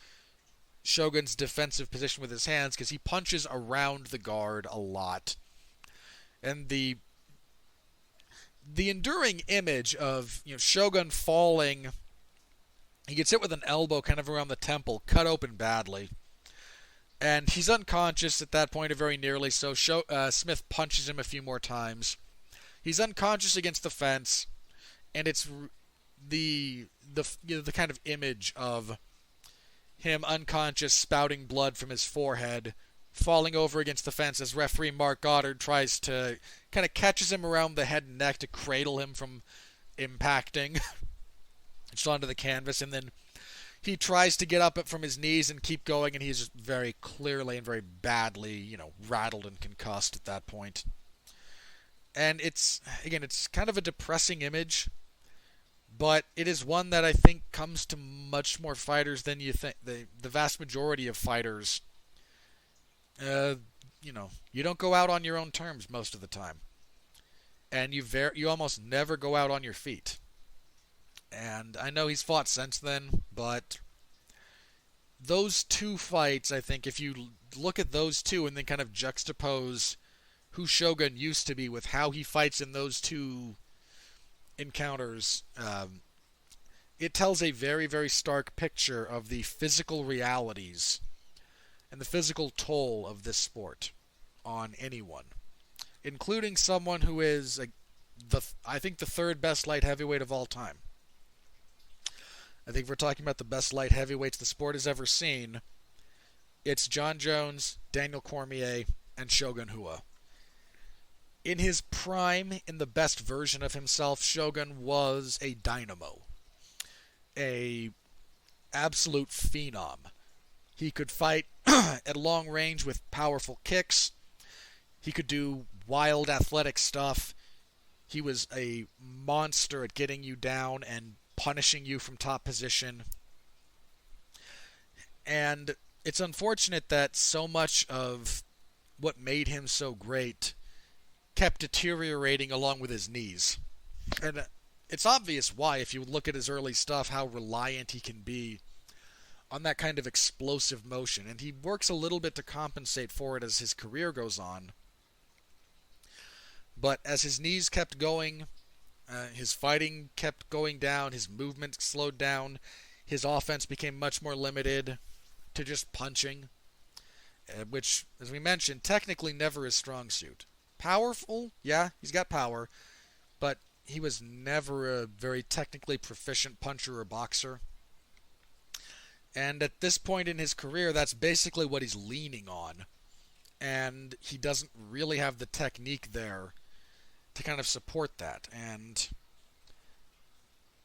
Shogun's defensive position with his hands, because he punches around the guard a lot. And the enduring image of Shogun falling, he gets hit with an elbow kind of around the temple, cut open badly. And he's unconscious at that point, or very nearly so. Smith punches him a few more times. He's unconscious against the fence, and it's the kind of image of him unconscious, spouting blood from his forehead, falling over against the fence as referee Mark Goddard tries to kind of catches him around the head and neck to cradle him from impacting just onto the canvas, and then he tries to get up from his knees and keep going, and he's just very clearly and very badly, rattled and concussed at that point. And it's kind of a depressing image, but it is one that I think comes to much more fighters than you think. The vast majority of fighters, you don't go out on your own terms most of the time. And you almost never go out on your feet. And I know he's fought since then, but those two fights, I think, if you look at those two and then kind of juxtapose who Shogun used to be with how he fights in those two encounters, it tells a very, very stark picture of the physical realities and the physical toll of this sport on anyone, including someone who is, I think, the third best light heavyweight of all time. I think if we're talking about the best light heavyweights the sport has ever seen, it's John Jones, Daniel Cormier, and Shogun Rua. In his prime, in the best version of himself, Shogun was a dynamo. A absolute phenom. He could fight at long range with powerful kicks. He could do wild athletic stuff. He was a monster at getting you down and punishing you from top position. And it's unfortunate that so much of what made him so great kept deteriorating along with his knees. And it's obvious why, if you look at his early stuff, how reliant he can be on that kind of explosive motion. And he works a little bit to compensate for it as his career goes on. But as his knees kept going, his fighting kept going down, his movement slowed down, his offense became much more limited to just punching, which, as we mentioned, technically never his strong suit. Powerful, yeah, he's got power, but he was never a very technically proficient puncher or boxer. And at this point in his career, that's basically what he's leaning on. And he doesn't really have the technique there to kind of support that. And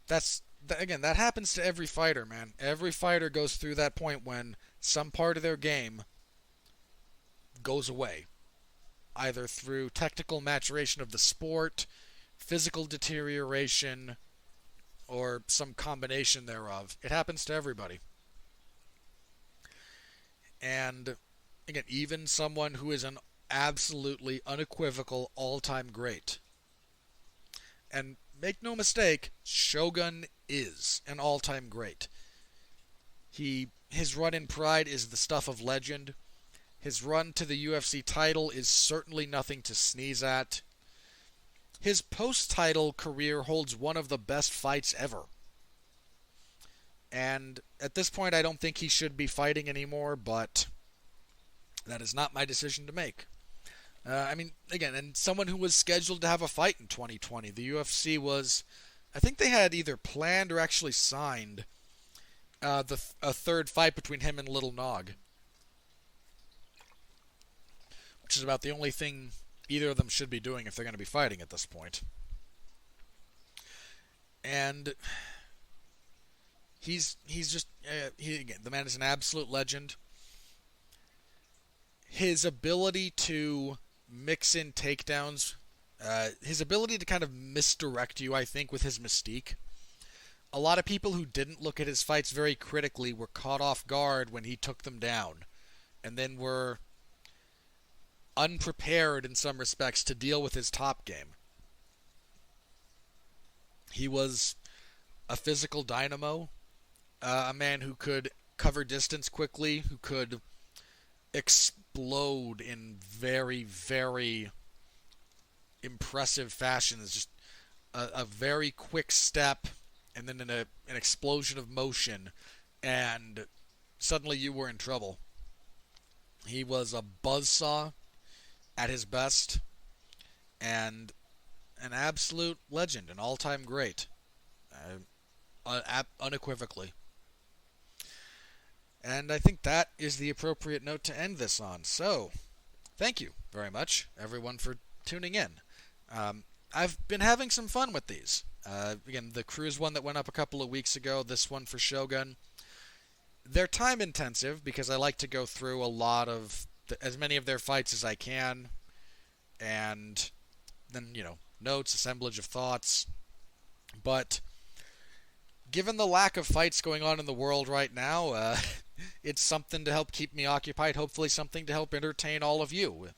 that's again, that happens to every fighter, man. Every fighter goes through that point when some part of their game goes away, either through technical maturation of the sport, physical deterioration, or some combination thereof. It happens to everybody. And again, even someone who is an absolutely unequivocal all-time great. And make no mistake, Shogun is an all-time great. His run in Pride is the stuff of legend. His run to the UFC title is certainly nothing to sneeze at. His post-title career holds one of the best fights ever. And at this point, I don't think he should be fighting anymore, but that is not my decision to make. Again, and someone who was scheduled to have a fight in 2020, the UFC was, I think they had either planned or actually signed a third fight between him and Little Nog, which is about the only thing either of them should be doing if they're going to be fighting at this point. And he's just again, the man is an absolute legend. His ability to mix in takedowns, his ability to kind of misdirect you, I think, with his mystique. A lot of people who didn't look at his fights very critically were caught off guard when he took them down, and then were unprepared in some respects to deal with his top game. He was a physical dynamo, a man who could cover distance quickly, who could explode in very, very impressive fashions. Just a very quick step, and then an explosion of motion, and suddenly you were in trouble. He was a buzzsaw at his best, and an absolute legend, an all-time great, unequivocally. And I think that is the appropriate note to end this on. So, thank you very much, everyone, for tuning in. I've been having some fun with these. Again, the cruise one that went up a couple of weeks ago, this one for Shogun. They're time intensive because I like to go through a lot of as many of their fights as I can, and then, notes, assemblage of thoughts. But given the lack of fights going on in the world right now, it's something to help keep me occupied, hopefully something to help entertain all of you.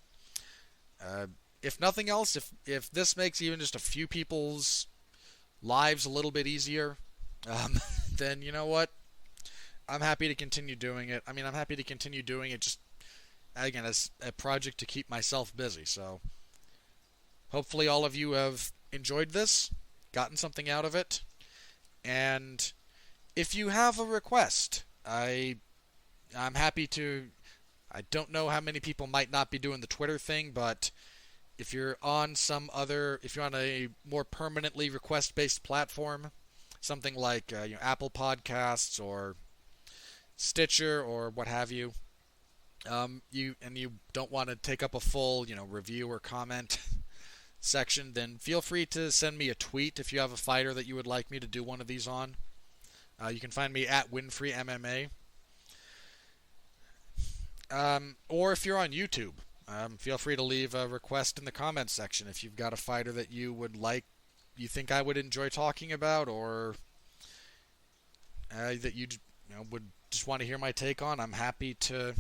If nothing else, if this makes even just a few people's lives a little bit easier, then you know what? I'm happy to continue doing it. I'm happy to continue doing it just, again, as a project to keep myself busy. So hopefully all of you have enjoyed this, gotten something out of it. And if you have a request, I'm happy to. I don't know how many people might not be doing the Twitter thing, but if you're on a more permanently request-based platform, something like Apple Podcasts or Stitcher or what have you, you don't want to take up a full review or comment section, then feel free to send me a tweet if you have a fighter that you would like me to do one of these on. You can find me at Winfrey MMA. Or if you're on YouTube, feel free to leave a request in the comments section if you've got a fighter that you think I would enjoy talking about, or that you would just want to hear my take on. I'm happy to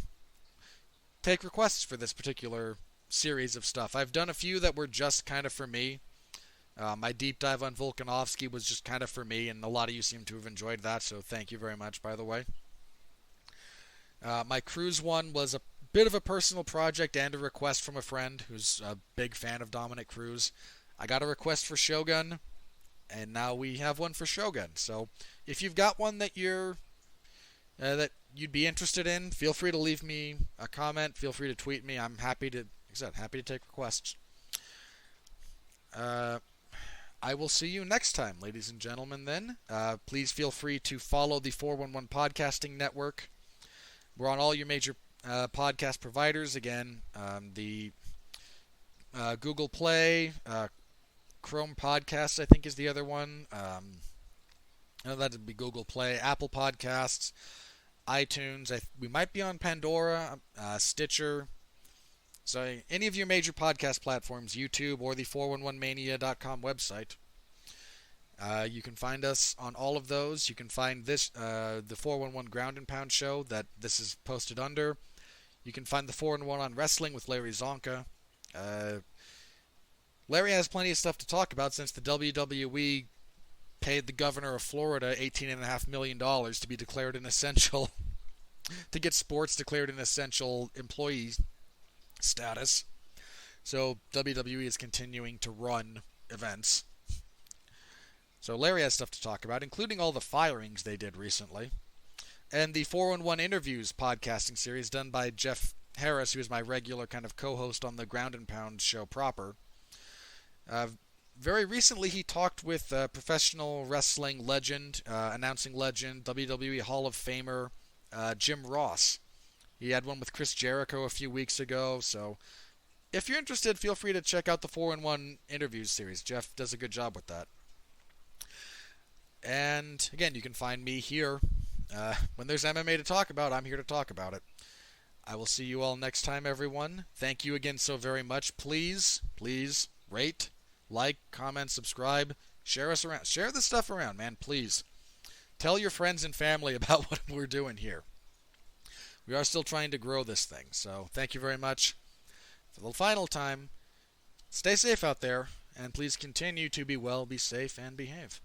take requests for this particular series of stuff. I've done a few that were just kind of for me. My deep dive on Volkanovski was just kind of for me, and a lot of you seem to have enjoyed that, so thank you very much, by the way. My cruise one was a bit of a personal project and a request from a friend who's a big fan of Dominic Cruz. I got a request for Shogun, and now we have one for Shogun. So if you've got one that that you'd be interested in, feel free to leave me a comment. Feel free to tweet me. I'm happy to, happy to take requests. I will see you next time, ladies and gentlemen, then. Please feel free to follow the 411 Podcasting Network. We're on all your major podcast providers. Again, the Google Play, Chrome Podcasts, I think, is the other one. That'd be Google Play, Apple Podcasts, iTunes. We might be on Pandora, Stitcher. So any of your major podcast platforms, YouTube or the 411mania.com website. You can find us on all of those. You can find this, the 411 Ground and Pound show that this is posted under. You can find the 4-1 on Wrestling with Larry Zonka. Larry has plenty of stuff to talk about since the WWE paid the governor of Florida $18.5 million to be declared an essential, to get sports declared an essential employee status. So WWE is continuing to run events. So Larry has stuff to talk about, including all the firings they did recently. And the 411 Interviews podcasting series done by Jeff Harris, who is my regular kind of co-host on the Ground and Pound show proper. Very recently he talked with professional wrestling legend, announcing legend, WWE Hall of Famer, Jim Ross. He had one with Chris Jericho a few weeks ago, so if you're interested, feel free to check out the 4-in-1 Interviews series. Jeff does a good job with that. And again, you can find me here. When there's MMA to talk about, I'm here to talk about it. I will see you all next time, everyone. Thank you again so very much. Please rate, like, comment, subscribe, share us around. Share this stuff around, man, please. Tell your friends and family about what we're doing here. We are still trying to grow this thing, so thank you very much. For the final time, stay safe out there, and please continue to be well, be safe, and behave.